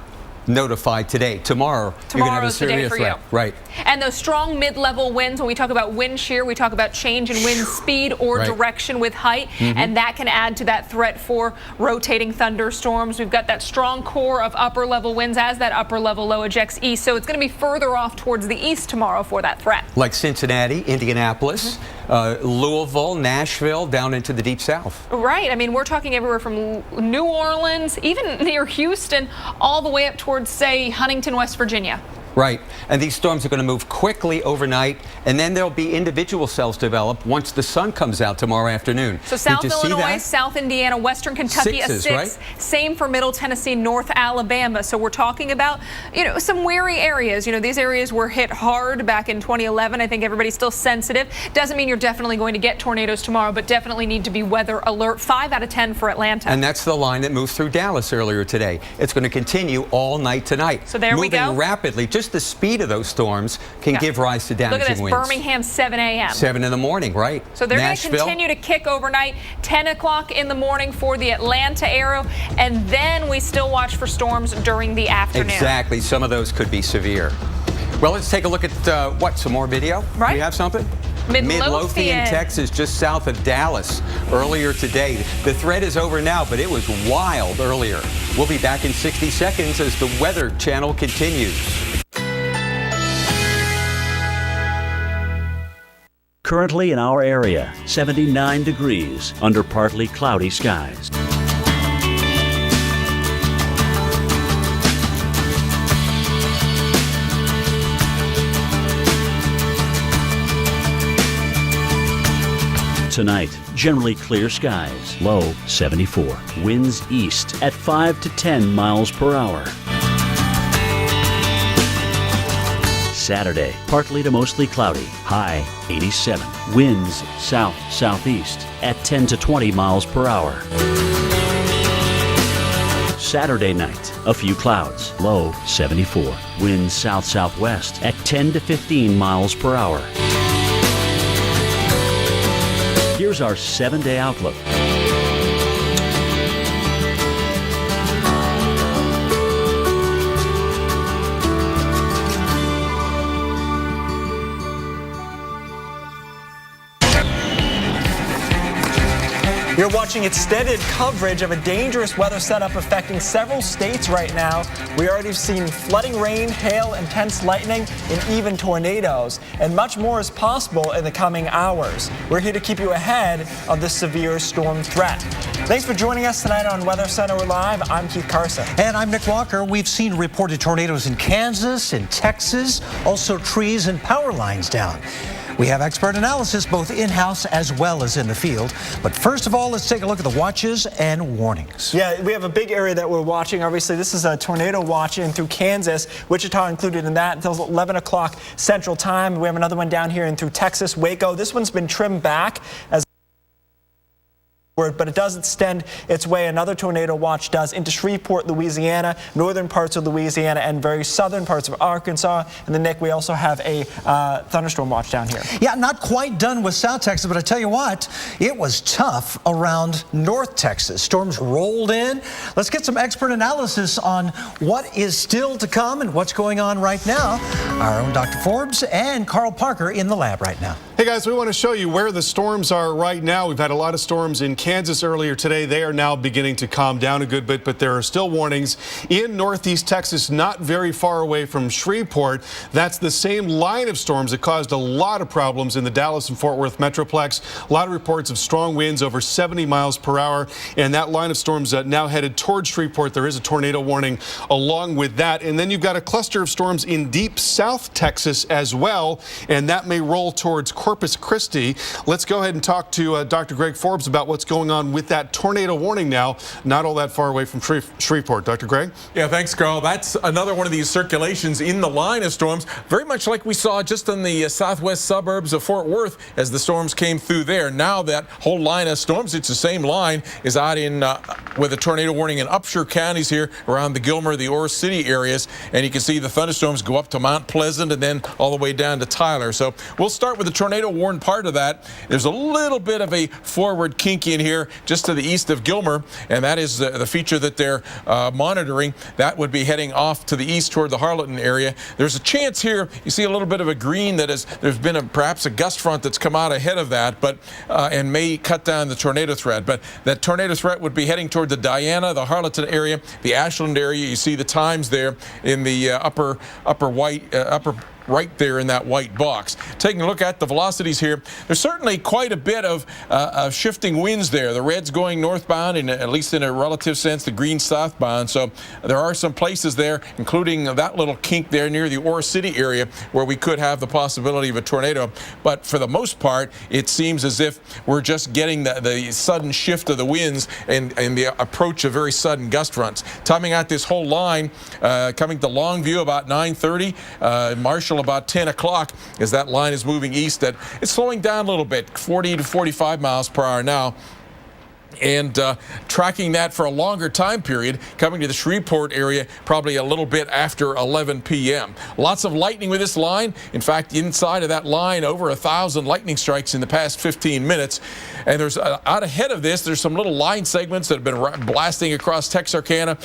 notified today. Tomorrow you're going to have a serious threat. Right. And those strong mid-level winds, when we talk about wind shear, we talk about change in wind speed or direction with height, and that can add to that threat for rotating thunderstorms. We've got that strong core of upper level winds as that upper level low ejects east, so it's going to be further off towards the east tomorrow for that threat. Like Cincinnati, Indianapolis, Louisville, Nashville, down into the deep south. Right. I mean, we're talking everywhere from New Orleans, even near Houston, all the way up towards, say, Huntington, West Virginia. Right. And these storms are going to move quickly overnight, and then there'll be individual cells develop once the sun comes out tomorrow afternoon. So South Illinois, South Indiana, Western Kentucky, Sixes, a 6. Right? Same for Middle Tennessee, North Alabama. So we're talking about, you know, some weary areas. You know, these areas were hit hard back in 2011. I think everybody's still sensitive. Doesn't mean you're definitely going to get tornadoes tomorrow, but definitely need to be weather alert. 5 out of 10 for Atlanta. And that's the line that moved through Dallas earlier today. It's going to continue all night tonight. So there we go. Moving rapidly. Just the speed of those storms can give rise to damaging winds. Look at this, winds. Birmingham, 7 a.m. 7 in the morning, right. So they're going to Nashville. continue to kick overnight, 10 o'clock in the morning for the Atlanta area, and then we still watch for storms during the afternoon. Exactly. Some of those could be severe. Well, let's take a look at, some more video? Right. Do you have something? Midlothian, Texas, just south of Dallas, earlier today. The threat is over now, but it was wild earlier. We'll be back in 60 seconds as the Weather Channel continues. Currently in our area, 79 degrees under partly cloudy skies. Tonight, generally clear skies, low 74. Winds east at 5 to 10 miles per hour. Saturday, partly to mostly cloudy, high 87. Winds south-southeast at 10 to 20 miles per hour. Saturday night, a few clouds, low 74. Winds south-southwest at 10 to 15 miles per hour. Here's our 7-day outlook. You're watching extended coverage of a dangerous weather setup affecting several states right now. We already have seen flooding rain, hail, intense lightning, and even tornadoes. And much more is possible in the coming hours. We're here to keep you ahead of the severe storm threat. Thanks for joining us tonight on Weather Center Live. I'm Keith Carson. And I'm Nick Walker. We've seen reported tornadoes in Kansas, in Texas, also trees and power lines down. We have expert analysis both in-house as well as in the field. But first of all, let's take a look at the watches and warnings. Yeah, we have a big area that we're watching. Obviously, this is a tornado watch in through Kansas, Wichita included in that until 11 o'clock Central Time. We have another one down here in through Texas, Waco. This one's been trimmed back as but it does extend its way. Another tornado watch does into Shreveport, Louisiana, northern parts of Louisiana, and very southern parts of Arkansas. And then, Nick, we also have a thunderstorm watch down here. Yeah, not quite done with South Texas, but I tell you what, it was tough around North Texas. Storms rolled in. Let's get some expert analysis on what is still to come and what's going on right now. Our own Dr. Forbes and Carl Parker in the lab right now. Hey guys, we want to show you where the storms are right now. We've had a lot of storms in Kansas earlier today. They are now beginning to calm down a good bit, but there are still warnings in northeast Texas, not very far away from Shreveport. That's the same line of storms that caused a lot of problems in the Dallas and Fort Worth Metroplex. A lot of reports of strong winds over 70 miles per hour, and that line of storms now headed towards Shreveport. There is a tornado warning along with that. And then you've got a cluster of storms in deep South Texas as well, and that may roll towards Corpus Christi. Let's go ahead and talk to Dr. Greg Forbes about what's going on with that tornado warning now, not all that far away from Shreveport. Dr. Greg? Yeah, thanks, Carl. That's another one of these circulations in the line of storms, very much like we saw just in the southwest suburbs of Fort Worth as the storms came through there. Now that whole line of storms, it's the same line, is out in with a tornado warning in Upshur counties here around the Gilmer, the Ore City areas, and you can see the thunderstorms go up to Mount Pleasant and then all the way down to Tyler. So we'll start with the tornado warning part of that. There's a little bit of a forward kink in here just to the east of Gilmer, and that is the feature that they're monitoring. That would be heading off to the east toward the Harleton area. There's a chance here, you see a little bit of a green that is, there's been perhaps a gust front that's come out ahead of that, but and may cut down the tornado threat. But that tornado threat would be heading toward the Diana, the Harleton area, the Ashland area. You see the times there in the upper right there in that white box. Taking a look at the velocities here, there's certainly quite a bit of shifting winds there. The red's going northbound, and at least in a relative sense, the green southbound. So there are some places there, including that little kink there near the Ore City area, where we could have the possibility of a tornado. But for the most part, it seems as if we're just getting the sudden shift of the winds and the approach of very sudden gust fronts. Timing out this whole line, coming to Longview about 9:30, Marshall about 10 o'clock as that line is moving east. That it's slowing down a little bit, 40 to 45 miles per hour now. And tracking that for a longer time period, coming to the Shreveport area probably a little bit after 11 p.m. Lots of lightning with this line. In fact, inside of that line, over 1,000 lightning strikes in the past 15 minutes. And there's out ahead of this, there's some little line segments that have been blasting across Texarkana,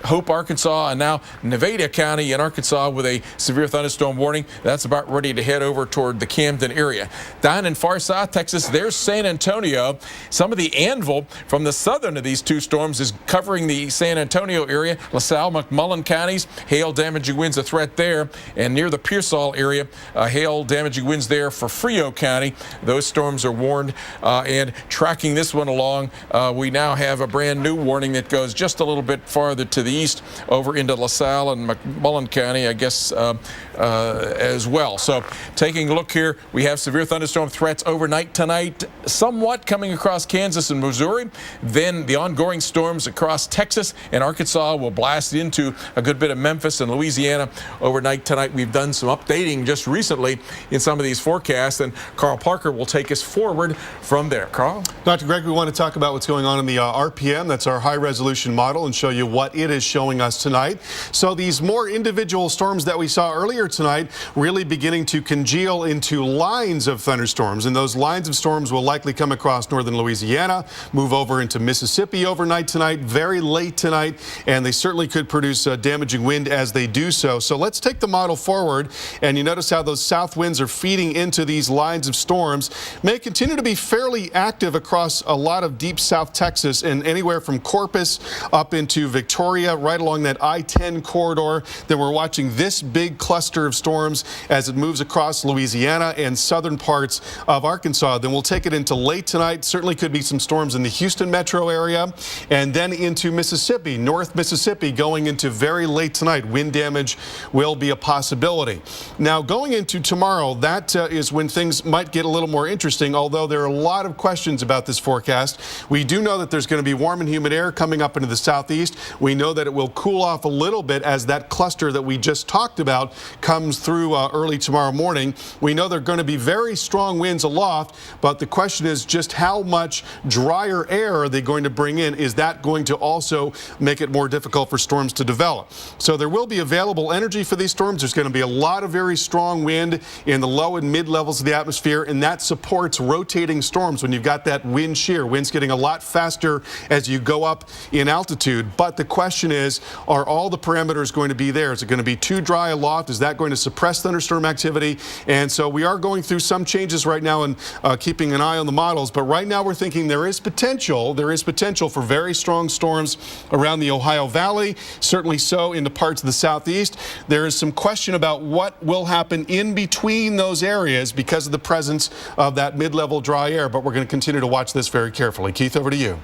Hope, Arkansas, and now Nevada County in Arkansas with a severe thunderstorm warning. That's about ready to head over toward the Camden area. Down in far south Texas, there's San Antonio. Some of the anvil from the southern of these two storms is covering the San Antonio area. LaSalle, McMullen counties, hail damaging winds a threat there. And near the Pearsall area, hail damaging winds there for Frio County. Those storms are warned. And tracking this one along, we now have a brand new warning that goes just a little bit farther to the east over into LaSalle and McMullen County, I guess, as well. So taking a look here, we have severe thunderstorm threats overnight tonight, somewhat coming across Kansas and Missouri. Then the ongoing storms across Texas and Arkansas will blast into a good bit of Memphis and Louisiana overnight tonight. We've done some updating just recently in some of these forecasts, and Carl Parker will take us forward from there. Carl? Dr. Greg, we want to talk about what's going on in the RPM. That's our high resolution model, and show you what it is is showing us tonight. So these more individual storms that we saw earlier tonight really beginning to congeal into lines of thunderstorms. And those lines of storms will likely come across northern Louisiana, move over into Mississippi overnight tonight, very late tonight, and they certainly could produce damaging wind as they do so. So let's take the model forward, and you notice how those south winds are feeding into these lines of storms. May continue to be fairly active across a lot of deep South Texas and anywhere from Corpus up into Victoria, right along that I-10 corridor. Then we're watching this big cluster of storms as it moves across Louisiana and southern parts of Arkansas. Then we'll take it into late tonight. Certainly could be some storms in the Houston metro area, and then into Mississippi, North Mississippi, going into very late tonight. Wind damage will be a possibility. Now, going into tomorrow, that is when things might get a little more interesting, although there are a lot of questions about this forecast. We do know that there's going to be warm and humid air coming up into the southeast. We know that it will cool off a little bit as that cluster that we just talked about comes through early tomorrow morning. We know there are going to be very strong winds aloft, but the question is just how much drier air are they going to bring in? Is that going to also make it more difficult for storms to develop? So there will be available energy for these storms. There's going to be a lot of very strong wind in the low and mid levels of the atmosphere, and that supports rotating storms when you've got that wind shear. Wind's getting a lot faster as you go up in altitude. But the question is, are all the parameters going to be there? Is it going to be too dry aloft? Is that going to suppress thunderstorm activity? And so we are going through some changes right now and keeping an eye on the models. But right now we're thinking there is potential for very strong storms around the Ohio Valley, certainly so in the parts of the southeast. There is some question about what will happen in between those areas because of the presence of that mid-level dry air, but we're going to continue to watch this very carefully. Keith, over to you.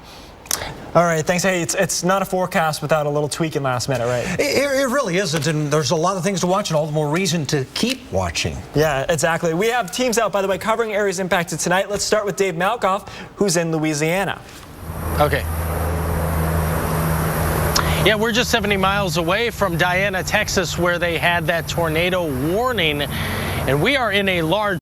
All right, thanks. Hey, it's not a forecast without a little tweaking last minute, right? It really isn't, and there's a lot of things to watch and all the more reason to keep watching. Yeah, exactly. We have teams out, by the way, covering areas impacted tonight. Let's start with Dave Malkoff, who's in Louisiana. Okay. Yeah, we're just 70 miles away from Diana, Texas, where they had that tornado warning, and we are in a large